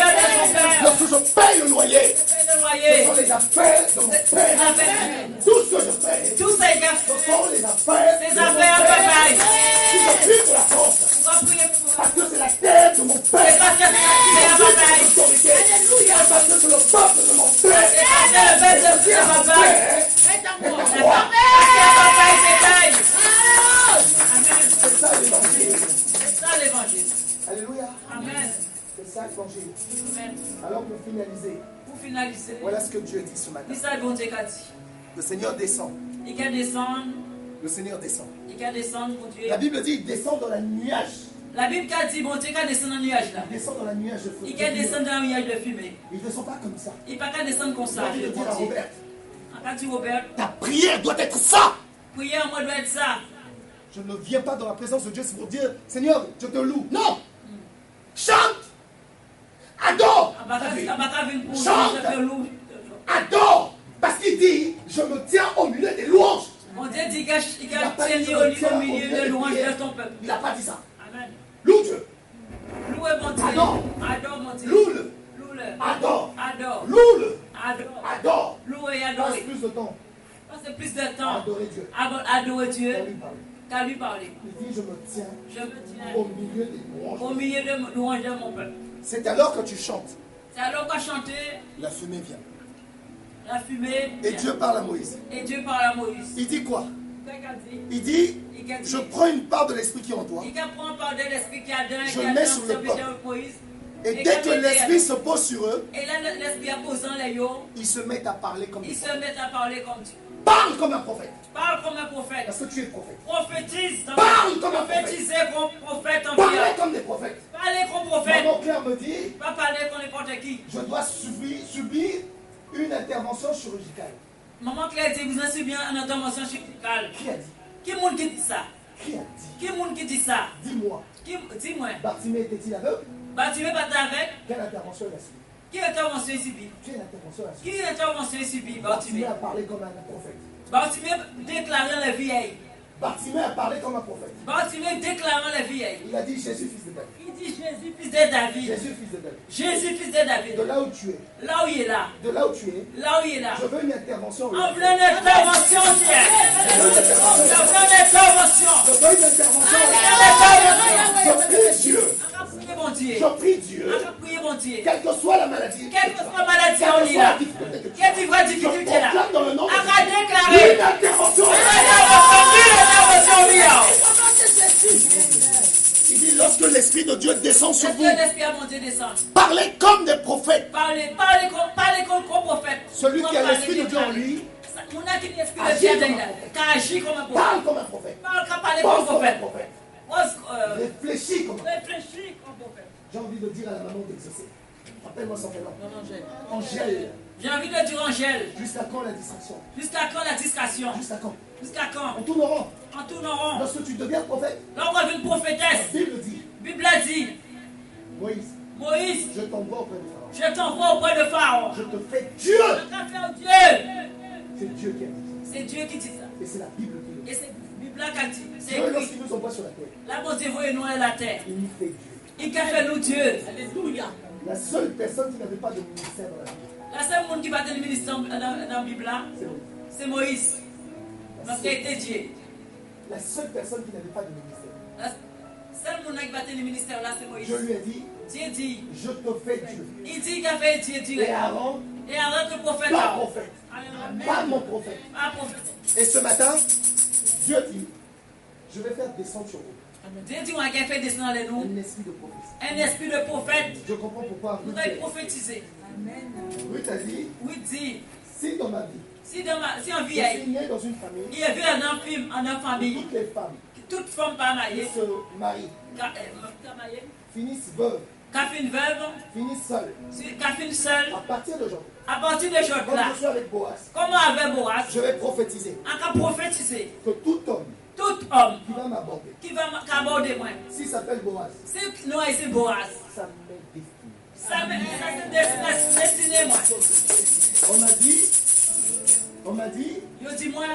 Speaker 3: Lorsque je paye le loyer, ce sont les affaires de mon père. Tout ce que je fais, ce sont les affaires de mon père. Si je prie pour la France, parce que c'est la terre de mon père. Parce que c'est le peuple de mon père. C'est ça l'évangile.
Speaker 4: C'est ça l'évangile.
Speaker 3: Alléluia.
Speaker 4: Amen.
Speaker 3: C'est ça l'évangile.
Speaker 4: Amen.
Speaker 3: Alors pour finaliser, voilà ce que Dieu dit ce matin. Le Seigneur descend.
Speaker 4: Il can descendre.
Speaker 3: Le Seigneur descend.
Speaker 4: Il can descendre, mon Dieu.
Speaker 3: La Bible dit il descend dans la nuage.
Speaker 4: La Bible a dit, bon Dieu, qu'il descend dans le nuage là.
Speaker 3: Il descend dans la nuage de feu.
Speaker 4: Il can descendre dans le nuage de fumée.
Speaker 3: Il ne descend pas comme ça.
Speaker 4: Il ne peut pas descendre comme ça.
Speaker 3: Je vais dire à Robert.
Speaker 4: Quand tu Robert,
Speaker 3: ta prière doit être ça.
Speaker 4: Prière, moi, doit être ça.
Speaker 3: Je ne viens pas dans la présence de Dieu, c'est pour dire, Seigneur, je te loue. Non. Chante. Adore. Chante. Adore. Parce qu'il dit, je me tiens au milieu des louanges.
Speaker 4: Mon Dieu dit qu'il a tenu au milieu des louanges de ton peuple.
Speaker 3: Il n'a pas dit ça.
Speaker 4: Amen.
Speaker 3: Loue Dieu.
Speaker 4: Louez mon Dieu.
Speaker 3: Adore.
Speaker 4: Adore mon Dieu.
Speaker 3: Loue-le.
Speaker 4: Loue-le.
Speaker 3: Adore.
Speaker 4: Adore.
Speaker 3: Loue-le.
Speaker 4: Adore.
Speaker 3: Adore.
Speaker 4: Louer et adorer.
Speaker 3: Passe plus de temps.
Speaker 4: Passe plus de temps.
Speaker 3: Adorer Dieu.
Speaker 4: Adorer Dieu. Qu'à lui parler.
Speaker 3: Il dit, je me tiens
Speaker 4: au
Speaker 3: milieu des louanges.
Speaker 4: Au milieu des louanges de mon peuple.
Speaker 3: C'est alors que tu chantes.
Speaker 4: C'est alors qu'on chanter.
Speaker 3: La fumée vient.
Speaker 4: La fumée.
Speaker 3: Et Dieu parle à Moïse.
Speaker 4: Et Dieu parle à Moïse.
Speaker 3: Il dit quoi? Il dit, je prends une part de l'esprit qui est en toi. Je mets sur le peuple. Et dès que l'esprit se pose sur eux, ils se mettent à parler comme Dieu. Parle comme un prophète.
Speaker 4: Parle comme un prophète.
Speaker 3: Parce que tu es prophète.
Speaker 4: Prophétise.
Speaker 3: Parle comme un prophète.
Speaker 4: Parlez
Speaker 3: comme des prophètes.
Speaker 4: Parlez comme prophète.
Speaker 3: Maman Claire me dit,
Speaker 4: pas parler comme n'importe qui.
Speaker 3: Je dois subir une intervention chirurgicale.
Speaker 4: Maman Claire dit, vous avez subi une intervention chirurgicale.
Speaker 3: Qui a dit?
Speaker 4: Qui monde qui dit ça?
Speaker 3: Qui a dit?
Speaker 4: Qui monde qui dit ça?
Speaker 3: Dis-moi.
Speaker 4: Dis-moi.
Speaker 3: Bartimée était-il aveugle?
Speaker 4: Bartimée pas avec?
Speaker 3: Quelle intervention il a subi?
Speaker 4: Qui intervention subi?
Speaker 3: Quelle intervention a subi?
Speaker 4: Qui intervention subi?
Speaker 3: Bartimée a parlé comme un prophète.
Speaker 4: Bartimée déclarait la vieille.
Speaker 3: Bartimée a parlé comme un prophète.
Speaker 4: Bartimée déclarant la vie.
Speaker 3: Il a dit Jésus, fils de David.
Speaker 4: Il dit Jésus, fils de David.
Speaker 3: Jésus, fils de David.
Speaker 4: Jésus, fils de David.
Speaker 3: De là où tu es.
Speaker 4: Là où il est là.
Speaker 3: De là où tu es.
Speaker 4: Là où il est là.
Speaker 3: Je veux une intervention.
Speaker 4: En pleine intervention, Dieu. Je veux une intervention.
Speaker 3: Je veux une intervention. Je prie Dieu. Je prie Dieu. Quelle que soit la maladie.
Speaker 4: Quelle que soit la maladie, on y là. Quelle que soit la difficulté là.
Speaker 3: Dans le nom de
Speaker 4: Dieu. Déclarer.
Speaker 3: Une intervention. Il dit lorsque l'Esprit de Dieu descend sur vous, parlez comme des prophètes.
Speaker 4: Parlez comme prophètes.
Speaker 3: Celui qui a l'Esprit de Dieu en lui,
Speaker 4: agit comme un prophète.
Speaker 3: Parle comme un prophète.
Speaker 4: Parle comme un prophète.
Speaker 3: Réfléchis comme un
Speaker 4: prophète.
Speaker 3: J'ai envie de dire à la maman d'exaucer. Rappelle-moi son prénom. Angèle.
Speaker 4: J'ai envie de dire Angèle.
Speaker 3: Jusqu'à quand la distraction?
Speaker 4: Jusqu'à quand la distraction?
Speaker 3: Jusqu'à quand?
Speaker 4: Jusqu'à quand?
Speaker 3: En tourne rond.
Speaker 4: En tourne rond.
Speaker 3: Lorsque tu deviens prophète.
Speaker 4: Lorsqu'on devient une prophétesse.
Speaker 3: La Bible dit.
Speaker 4: Bible a dit. Moïse.
Speaker 3: Je t'envoie auprès de Pharaon.
Speaker 4: Je t'envoie auprès de Pharaon.
Speaker 3: Je te fais Dieu.
Speaker 4: Je te fais Dieu.
Speaker 3: C'est Dieu qui a dit.
Speaker 4: C'est Dieu qui dit ça.
Speaker 3: Et c'est la Bible qui le dit.
Speaker 4: Et c'est la Bible qui a dit. C'est
Speaker 3: Dieu, lorsqu'il nous envoie sur la terre.
Speaker 4: La bonté et nous à la terre.
Speaker 3: Il nous fait Dieu.
Speaker 4: Il a fait nous Dieu. Alléluia.
Speaker 3: La seule personne qui n'avait pas de ministère dans la Bible.
Speaker 4: La seule monde qui va tenir le ministère dans la Bible là, c'est Moïse. Parce qu'il était Dieu.
Speaker 3: La seule personne qui n'avait pas de ministère.
Speaker 4: La seule monde qui va tenir le ministère là, c'est Moïse.
Speaker 3: Je lui ai dit.
Speaker 4: Dieu dit.
Speaker 3: Je te fais Dieu.
Speaker 4: Il dit qu'il a fait Dieu direct.
Speaker 3: Et Aaron.
Speaker 4: Et Aaron le prophète.
Speaker 3: Pas prophète. Pas mon prophète.
Speaker 4: Pas prophète.
Speaker 3: Et ce matin, Dieu dit, je vais faire descendre sur vous.
Speaker 4: Dieu dit, on a fait descendre les nous.
Speaker 3: Un esprit de prophétie.
Speaker 4: Un esprit de prophète.
Speaker 3: Je comprends pourquoi.
Speaker 4: Vous allez prophétiser.
Speaker 3: Amen. Ruth a dit.
Speaker 4: Oui, dit.
Speaker 3: Si dans ma vie.
Speaker 4: Si en vie,
Speaker 3: je suis né dans une famille.
Speaker 4: Il est vu en une famille.
Speaker 3: Toutes les femmes.
Speaker 4: Toutes femmes pas mariées.
Speaker 3: Qui se marient. Finissent veuves.
Speaker 4: Qu'a fait une veuve.
Speaker 3: Finissent seules.
Speaker 4: Qu'a fait une seule.
Speaker 3: À partir d'aujourd'hui.
Speaker 4: À partir d'aujourd'hui.
Speaker 3: Comme je suis avec Boaz.
Speaker 4: Comment avec Boaz.
Speaker 3: Je vais prophétiser.
Speaker 4: On va prophétiser.
Speaker 3: Que tout homme.
Speaker 4: Tout homme.
Speaker 3: Qui va m'aborder.
Speaker 4: Qui va m'aborder moi.
Speaker 3: S'il s'appelle Boaz.
Speaker 4: Si nous c'est Boaz.
Speaker 3: Ça m'est destiné.
Speaker 4: Ça c'est destiné moi.
Speaker 3: On m'a dit.
Speaker 4: Je dis moi.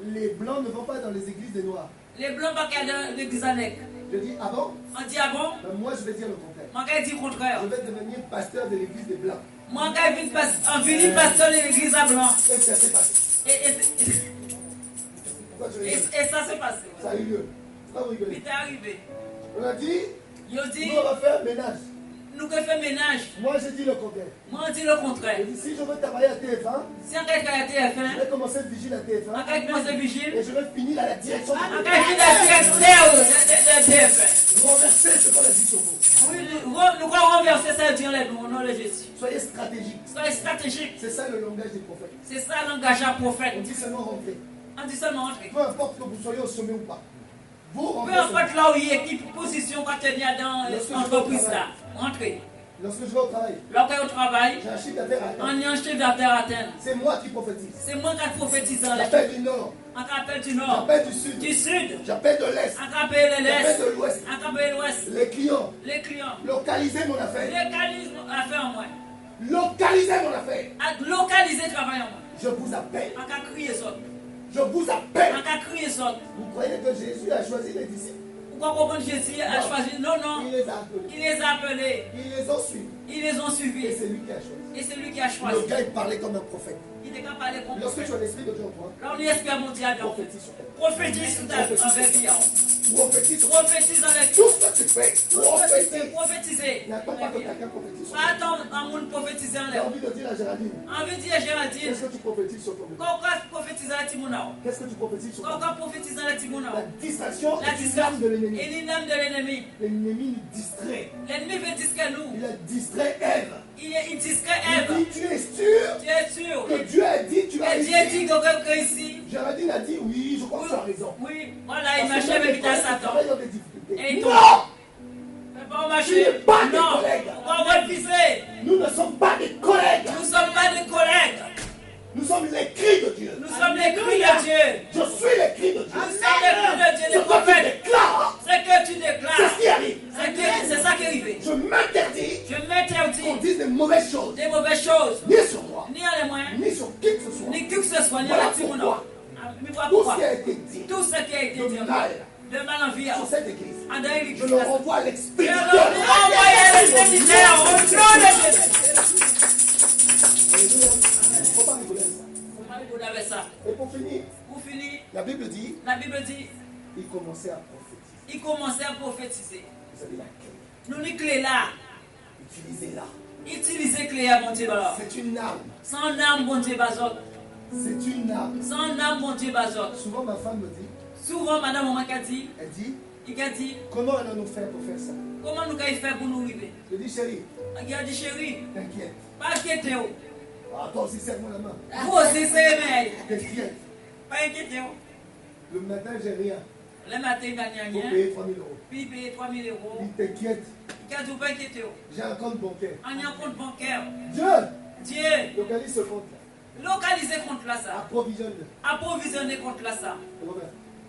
Speaker 3: Les blancs ne vont pas dans les églises des noirs.
Speaker 4: Les blancs pas dans l'église annexe.
Speaker 3: Je dis ah bon?
Speaker 4: On dit ah bon?
Speaker 3: Moi je vais dire le contraire.
Speaker 4: Moi je dis le contraire.
Speaker 3: Je vais devenir pasteur de l'église des blancs.
Speaker 4: Moi je vais devenir pasteur de l'église à blanc.
Speaker 3: Et ça s'est passé.
Speaker 4: Et ça s'est passé.
Speaker 3: Ça a eu lieu.
Speaker 4: Il est arrivé.
Speaker 3: On a dit.
Speaker 4: Nous
Speaker 3: on va faire ménage.
Speaker 4: Nous qui faisons ménage.
Speaker 3: Moi je dis le contraire.
Speaker 4: Moi je dis le contraire.
Speaker 3: Je dis si je veux travailler à TF1.
Speaker 4: Si on travaille à TF1.
Speaker 3: Je vais commencer vigile à TF1.
Speaker 4: On va commencer vigile.
Speaker 3: Et je vais finir à la direction de TF1.
Speaker 4: On va finir à la direction de TF1.
Speaker 3: Renverser ce qu'on a dit sur vous.
Speaker 4: Oui, nous allons renverser ça et dire les noms de Jésus.
Speaker 3: Soyez stratégiques.
Speaker 4: Soyez stratégiques.
Speaker 3: C'est ça le langage des prophètes.
Speaker 4: C'est ça le langage d'un prophète.
Speaker 3: On dit seulement rentrer.
Speaker 4: On dit seulement rentrer.
Speaker 3: Peu importe que vous soyez au sommet ou pas.
Speaker 4: Peu importe là où il est, quelle position va tenir dans l'entreprise là. Rentrez.
Speaker 3: Lorsque je vais au travail,
Speaker 4: au travail,
Speaker 3: j'ai un chiffre d'affaires à atteindre.
Speaker 4: On a un chiffre d'affaires à atteindre.
Speaker 3: C'est moi qui prophétise.
Speaker 4: C'est moi qui prophétise.
Speaker 3: J'appelle du nord.
Speaker 4: On appelle du nord.
Speaker 3: J'appelle du sud.
Speaker 4: Du sud.
Speaker 3: J'appelle de l'est.
Speaker 4: On appelle de l'est.
Speaker 3: J'appelle de l'ouest.
Speaker 4: On appelle l'ouest.
Speaker 3: Les clients.
Speaker 4: Les clients.
Speaker 3: Localisez mon affaire.
Speaker 4: Localisez mon affaire en moi.
Speaker 3: Localisez mon affaire.
Speaker 4: Localisez travail en moi.
Speaker 3: Je vous appelle.
Speaker 4: On a crié ça.
Speaker 3: Je vous appelle.
Speaker 4: On a crié ça.
Speaker 3: Vous croyez que Jésus a choisi les disciples?
Speaker 4: Pourquoi comprendre Jésus a choisi? Non, non.
Speaker 3: Il les a appelés.
Speaker 4: Il les a appelés.
Speaker 3: Ils les ont suivis.
Speaker 4: Ils les ont suivis.
Speaker 3: Et c'est lui qui a choisi.
Speaker 4: Et c'est lui qui a choisi.
Speaker 3: Le gars, il parlait comme un prophète.
Speaker 4: Il n'est pas parlé comme un
Speaker 3: prophète. Lorsque tu as l'esprit de Dieu en toi,
Speaker 4: là, on est esprit mondial.
Speaker 3: Prophétise sur ta vie.
Speaker 4: Prophétise sur ta vie.
Speaker 3: Prophétise
Speaker 4: dans les
Speaker 3: tout ce que tu fais.
Speaker 4: Prophétiser.
Speaker 3: N'attends pas que quelqu'un prophétise.
Speaker 4: Pas attendre un monde prophétiser en l'air.
Speaker 3: J'ai envie de dire à Géraldine.
Speaker 4: Envie de dire à Géraldine.
Speaker 3: Qu'est-ce que tu prophétises sur ton
Speaker 4: Pourquoi prophétiser à Timouna?
Speaker 3: Qu'est-ce que tu prophétises sur ton
Speaker 4: Pourquoi prophétiser à Timouna?
Speaker 3: La distraction est l'âme de l'ennemi.
Speaker 4: Et l'âme de l'ennemi.
Speaker 3: L'ennemi nous distrait.
Speaker 4: L'ennemi veut distraire nous.
Speaker 3: Il a distrait Ève.
Speaker 4: Il distrait Ève.
Speaker 3: Il dit, tu es sûr?
Speaker 4: Tu es sûr?
Speaker 3: Que Dieu a dit, tu as réussi.
Speaker 4: Dieu a dit que ici.
Speaker 3: Géraldine a dit, oui, je crois que tu as raison.
Speaker 4: Oui, voilà, il marchait avec à Satan.
Speaker 3: Et toi?
Speaker 4: On
Speaker 3: marche. Tu n'es pas des collègues.
Speaker 4: On va refuser.
Speaker 3: Nous ne sommes pas des collègues.
Speaker 4: Nous ne sommes pas des collègues.
Speaker 3: Nous sommes les cris de Dieu.
Speaker 4: Nous sommes les cris de Dieu.
Speaker 3: Je suis les cris de Dieu.
Speaker 4: Nous sommes les cris de Dieu, les prophètes. C'est que tu déclares.
Speaker 3: C'est ce qui arrive.
Speaker 4: C'est ça qui est arrivé.
Speaker 3: Je m'interdis. qu'on dise des mauvaises choses.
Speaker 4: Des mauvaises choses.
Speaker 3: Ni sur moi.
Speaker 4: Ni à les moyens.
Speaker 3: Ni sur qui que ce soit.
Speaker 4: Ni qui que ce soit. Ni
Speaker 3: voilà
Speaker 4: à
Speaker 3: pourquoi.
Speaker 4: Tout
Speaker 3: ce qui a été dit.
Speaker 4: Tout ce qui a été dit.
Speaker 3: De sur cette église. Je le renvoie à l'expéditeur. Il ne faut pas rigoler avec ça. Et pour finir, la Bible dit, il commençait à prophétiser. Vous avez la clé.
Speaker 4: Nous les clés là.
Speaker 3: Utilisez-la.
Speaker 4: Utilisez clé à mon Dieu.
Speaker 3: C'est une arme.
Speaker 4: Sans arme, mon Dieu, bazot.
Speaker 3: C'est une arme.
Speaker 4: Sans arme, mon Dieu, bazot.
Speaker 3: Souvent ma femme me dit.
Speaker 4: Souvent madame on m'a dit.
Speaker 3: Elle dit.
Speaker 4: Il a dit.
Speaker 3: Comment allons-nous faire pour faire ça?
Speaker 4: Comment nous allons faire pour nous arriver?
Speaker 3: Je dis chérie.
Speaker 4: Il a dit chérie.
Speaker 3: T'inquiète.
Speaker 4: Pas inquiété.
Speaker 3: Ah, toi aussi serre-moi la main.
Speaker 4: Vous aussi c'est mais.
Speaker 3: T'inquiète.
Speaker 4: Pas inquiété.
Speaker 3: Le matin j'ai rien.
Speaker 4: Le matin il n'a rien.
Speaker 3: Il faut payer 3 000 euros.
Speaker 4: Puis il paye 3 000 euros.
Speaker 3: Il t'inquiète.
Speaker 4: Il a dit pas inquiété.
Speaker 3: J'ai un compte bancaire.
Speaker 4: On a un compte bancaire.
Speaker 3: Dieu. Localise ce compte là.
Speaker 4: Localisez compte là ça.
Speaker 3: Approvisionne-le.
Speaker 4: Approvisionner compte là ça.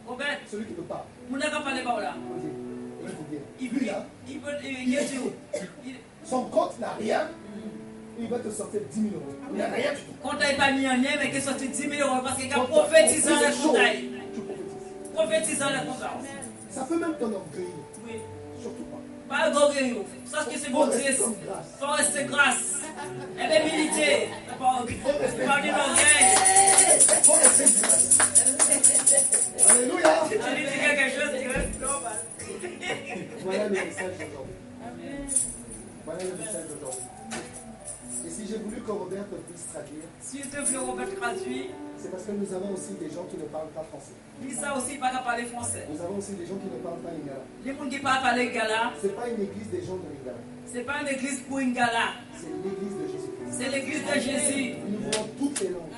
Speaker 4: Robert.
Speaker 3: Celui qui ne peut pas.
Speaker 4: Vous n'avez pas parlé par là.
Speaker 3: Il peut son compte n'a rien. Il va te sortir 10 000 euros. Il n'a rien du tout.
Speaker 4: Quand tu n'as pas mis en lien, mais qu'il sorti 10 000 euros parce qu'il a prophétisé le compte. Prophétisant le compte.
Speaker 3: Ça peut même t'enorgueillir.
Speaker 4: Oui.
Speaker 3: Surtout pas.
Speaker 4: Pas orgueilleux. Ça, c'est que c'est bon Dieu. Faut rester grâce. Et bien militer. Pas du orgueil.
Speaker 3: Faut rester grâce. Alléluia.
Speaker 4: Tu lui dis quelque chose, tu restes normal.
Speaker 3: Voilà le message d'aujourd'hui. Voilà le message d'aujourd'hui. Et si j'ai voulu que Robert te puisse traduire,
Speaker 4: si je te veux Robert traduire,
Speaker 3: c'est parce que nous avons aussi des gens qui ne parlent pas français.
Speaker 4: Dis ça aussi, pas qu'à parler français.
Speaker 3: Nous avons aussi des gens qui ne parlent pas lingala.
Speaker 4: Les gens qui ne parlent pas lingala.
Speaker 3: Ce n'est pas une église des gens de lingala.
Speaker 4: Ce n'est pas une église pour lingala.
Speaker 3: C'est l'église de Jésus.
Speaker 4: C'est l'église de Jésus.
Speaker 3: Nous voulons toutes les langues.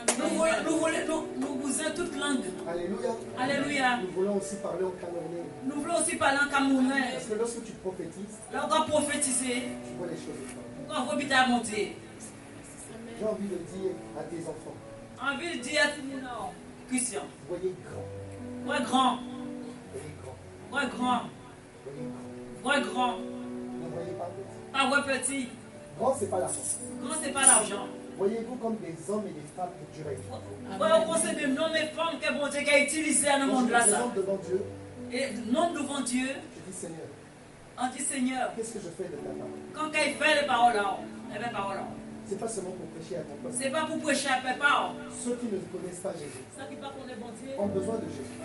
Speaker 4: Nous voulons toutes langues.
Speaker 3: Alléluia.
Speaker 4: Alléluia.
Speaker 3: Nous voulons aussi parler en camerounais.
Speaker 4: Nous voulons aussi parler en camerounais.
Speaker 3: Parce que lorsque tu prophétises,
Speaker 4: lorsqu'on prophétiser,
Speaker 3: tu vois les choses.
Speaker 4: On voit bien à monter.
Speaker 3: J'ai envie de dire à tes enfants.
Speaker 4: Envie de dire à tes Christian.
Speaker 3: Voyez grand.
Speaker 4: Voyez grand.
Speaker 3: Voyez grand.
Speaker 4: Voyez grand. Voyez grand.
Speaker 3: Ne voyez pas petit.
Speaker 4: Pas voyez petit.
Speaker 3: Grand, c'est pas l'argent.
Speaker 4: Grand, c'est pas l'argent.
Speaker 3: Voyez-vous comme des hommes et des femmes que Dieu a utilisés.
Speaker 4: Voyez-vous comme c'est des hommes et femmes que bon Dieu a utilisés dans le monde là.
Speaker 3: Quand je devant Dieu.
Speaker 4: Et non devant Dieu.
Speaker 3: Je dis Seigneur.
Speaker 4: On dit Seigneur.
Speaker 3: Qu'est-ce que je fais de ta parole?
Speaker 4: Quand il fait les paroles là, les paroles là.
Speaker 3: C'est pas seulement pour prêcher à ton peuple.
Speaker 4: C'est pas pour prêcher à papa.
Speaker 3: Ceux qui ne connaissent pas Jésus ont besoin de Jésus.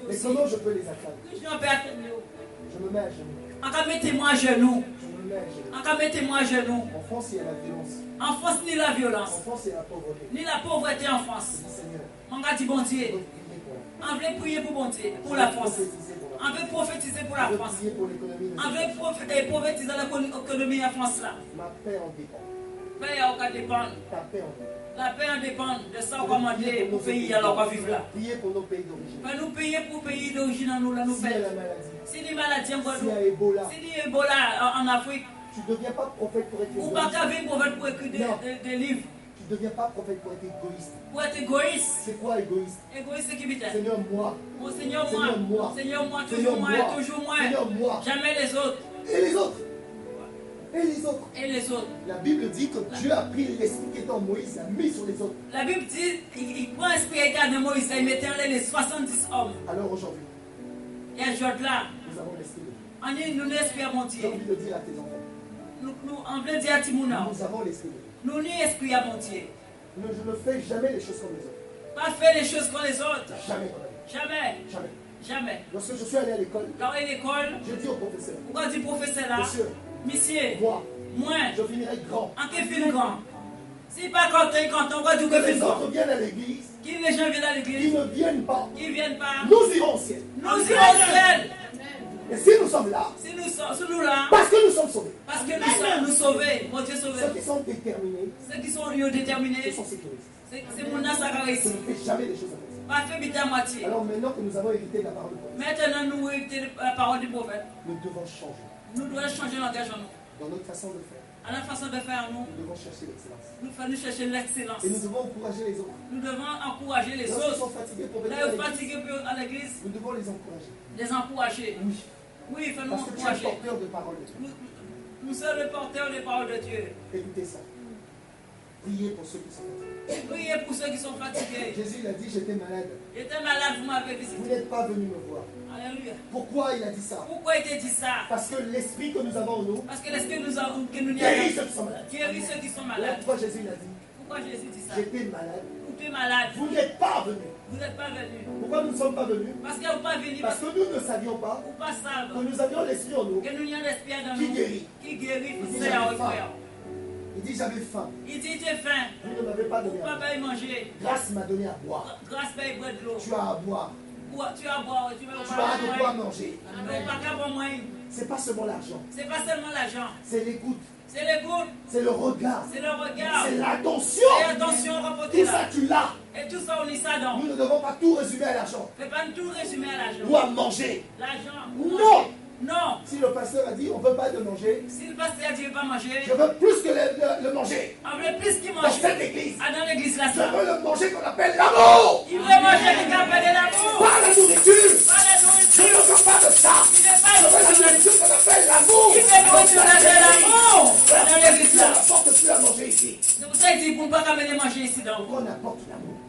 Speaker 3: Mais comment je peux les atteindre? Je me mets à genoux.
Speaker 4: Encore mettez-moi à genoux.
Speaker 3: Je me mets à genoux.
Speaker 4: Encore mettez-moi à genoux.
Speaker 3: En France, il y a la violence.
Speaker 4: En France, ni la violence.
Speaker 3: En France, il y a la pauvreté.
Speaker 4: Ni la pauvreté en France.
Speaker 3: Je dis Seigneur.
Speaker 4: On a dit bon Dieu. On veut prier pour bon Dieu, pour la France. On veut prophétiser pour la France. On veut prophétiser l'économie de la France là.
Speaker 3: Ma paix en dépend.
Speaker 4: Paix en dépend.
Speaker 3: Ta paix en dépend.
Speaker 4: La paix en dépend de ça qu'on m'a dit pour pays alors qu'on vit là.
Speaker 3: Priez pour nos pays d'origine.
Speaker 4: Nous payer pour pays d'origine nous là nous
Speaker 3: payer. S'il y a la maladie.
Speaker 4: Si des maladies en Guadeloupe.
Speaker 3: S'il y a Ebola.
Speaker 4: Si il y a Ebola en Afrique.
Speaker 3: Tu ne deviens pas prophète pour être égoïste.
Speaker 4: Ou pas qu'avec prophète pour écrire des livres.
Speaker 3: Tu ne deviens pas prophète pour être égoïste.
Speaker 4: Pour être égoïste.
Speaker 3: C'est quoi égoïste?
Speaker 4: Égoïste, c'est qui vite?
Speaker 3: Seigneur, moi.
Speaker 4: Mon Seigneur, moi. Seigneur, moi. Toujours moi. Toujours moi.
Speaker 3: Seigneur, moi.
Speaker 4: Jamais les autres.
Speaker 3: Et les autres? Et les autres?
Speaker 4: Et les autres.
Speaker 3: La Bible dit que Dieu a pris l'esprit qui était en Moïse et l'a mis sur les autres.
Speaker 4: La Bible dit il prend l'esprit qui était en Moïse et il mettait en les 70 hommes.
Speaker 3: Alors aujourd'hui,
Speaker 4: et aujourd'hui là,
Speaker 3: nous avons l'esprit de Dieu.
Speaker 4: On est nous l'esprit à monter.
Speaker 3: J'ai envie de dire à tes enfants.
Speaker 4: On veut dire à Timouna.
Speaker 3: Nous avons l'esprit de Dieu.
Speaker 4: Nous avons l'esprit à monter.
Speaker 3: Je ne fais jamais les choses comme les autres.
Speaker 4: Pas faire les choses comme les autres.
Speaker 3: Jamais.
Speaker 4: Jamais.
Speaker 3: Jamais.
Speaker 4: Jamais.
Speaker 3: Lorsque je suis allé à l'école,
Speaker 4: je
Speaker 3: dis au professeur.
Speaker 4: Pourquoi dit professeur là? Monsieur. Moi.
Speaker 3: Je finirai grand.
Speaker 4: En quel film grand? Si pas quand on va dire que
Speaker 3: les autres viennent à l'église.
Speaker 4: Qui les gens viennent à l'église?
Speaker 3: Qui ne viennent pas.
Speaker 4: Qui viennent pas.
Speaker 3: Nous irons au ciel.
Speaker 4: Nous irons au ciel.
Speaker 3: Et si nous sommes là,
Speaker 4: si nous là,
Speaker 3: parce que nous sommes sauvés.
Speaker 4: Parce que nous sommes sauvés. Mon Dieu sauvé.
Speaker 3: Ceux qui sont déterminés.
Speaker 4: Ceux qui sont déterminés.
Speaker 3: Ce sont sécuristes.
Speaker 4: C'est mon assagariste.
Speaker 3: Je ne fais jamais des choses comme ça.
Speaker 4: Pas fait biter à moitié.
Speaker 3: Alors maintenant que nous avons hérité la parole du prophète.
Speaker 4: Maintenant nous héritons la parole du prophète.
Speaker 3: Nous devons changer.
Speaker 4: Nous devons changer l'engagement.
Speaker 3: Dans notre façon de faire.
Speaker 4: À la façon de faire, nous
Speaker 3: devons chercher l'excellence.
Speaker 4: Nous devons chercher l'excellence.
Speaker 3: Et nous devons encourager les autres.
Speaker 4: Nous devons encourager les autres.
Speaker 3: Ils sont fatigués pour venir
Speaker 4: à l'église.
Speaker 3: Nous devons les encourager.
Speaker 4: Les encourager.
Speaker 3: Oui.
Speaker 4: Oui, il faut nous encourager.
Speaker 3: Parce que tu es le porteur de parole de Dieu.
Speaker 4: Nous sommes les porteurs des paroles de Dieu.
Speaker 3: Écoutez ça. Priez pour ceux qui sont fatigués.
Speaker 4: Priez pour ceux qui sont fatigués.
Speaker 3: Jésus il a dit j'étais malade.
Speaker 4: J'étais malade, vous m'avez visité.
Speaker 3: Vous n'êtes pas venu me voir.
Speaker 4: Alléluia.
Speaker 3: Pourquoi il a dit ça?
Speaker 4: Pourquoi il a dit ça?
Speaker 3: Parce que l'esprit que nous avons en nous.
Speaker 4: Parce que l'esprit que nous avons
Speaker 3: guérit ceux qui sont malades.
Speaker 4: Guérit ceux qui sont malades.
Speaker 3: Pourquoi Jésus l'a dit?
Speaker 4: Pourquoi Jésus dit ça?
Speaker 3: J'étais malade.
Speaker 4: Tu es malade.
Speaker 3: Vous n'êtes pas venu.
Speaker 4: Vous n'êtes pas venu.
Speaker 3: Pourquoi nous ne sommes pas venus?
Speaker 4: Parce que vous pas venu.
Speaker 3: Parce que nous ne savions pas que nous avions l'esprit en nous
Speaker 4: que nous avons l'esprit dans
Speaker 3: qui
Speaker 4: nous.
Speaker 3: guérit.
Speaker 4: Qui guérit.
Speaker 3: Il dit j'avais faim.
Speaker 4: Il dit j'ai faim.
Speaker 3: Vous ne m'avez pas donné à
Speaker 4: manger.
Speaker 3: Grâce m'a donné à boire.
Speaker 4: Grâce m'a donné de l'eau.
Speaker 3: Tu as à boire.
Speaker 4: Tu as à boire. Tu
Speaker 3: as de quoi manger.
Speaker 4: C'est
Speaker 3: pas seulement l'argent.
Speaker 4: C'est pas seulement l'argent.
Speaker 3: C'est l'écoute.
Speaker 4: C'est l'écoute.
Speaker 3: C'est le regard.
Speaker 4: C'est le regard.
Speaker 3: C'est l'attention.
Speaker 4: C'est l'attention.
Speaker 3: Tout ça tu l'as.
Speaker 4: Et tout ça on lit ça dans.
Speaker 3: Nous ne devons pas tout résumer à l'argent.
Speaker 4: Ne pas tout résumer à l'argent.
Speaker 3: Ou à manger.
Speaker 4: L'argent.
Speaker 3: Non.
Speaker 4: Non.
Speaker 3: Si le pasteur a dit on ne veut pas de manger.
Speaker 4: Si le pasteur a dit on ne veut pas manger.
Speaker 3: Je veux plus que le manger.
Speaker 4: On veut plus qu'il mange.
Speaker 3: Dans cette église.
Speaker 4: Ah, dans l'église là.
Speaker 3: Je veux le manger qu'on appelle l'amour.
Speaker 4: Il veut manger qu'on appelle l'amour.
Speaker 3: Pas la nourriture.
Speaker 4: Pas la nourriture.
Speaker 3: Je ne veux pas de ça.
Speaker 4: Il veut pas
Speaker 3: je veux la nourriture qu'on appelle l'amour.
Speaker 4: Il veut nourriture qu'on appelle l'amour. Dans l'église là.
Speaker 3: On n'apporte plus à manger ici.
Speaker 4: C'est pour ça qu'il dit pour ne pas ramener manger ici donc.
Speaker 3: On apporte l'amour.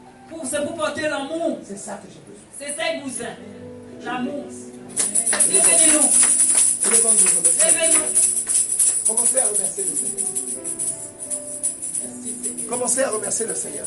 Speaker 4: C'est pour porter l'amour.
Speaker 3: C'est ça que j'ai besoin.
Speaker 4: C'est ça qu'il vous a. L'amour. Révélez-nous.
Speaker 3: Commencez à remercier le Seigneur. Commencez à remercier le Seigneur.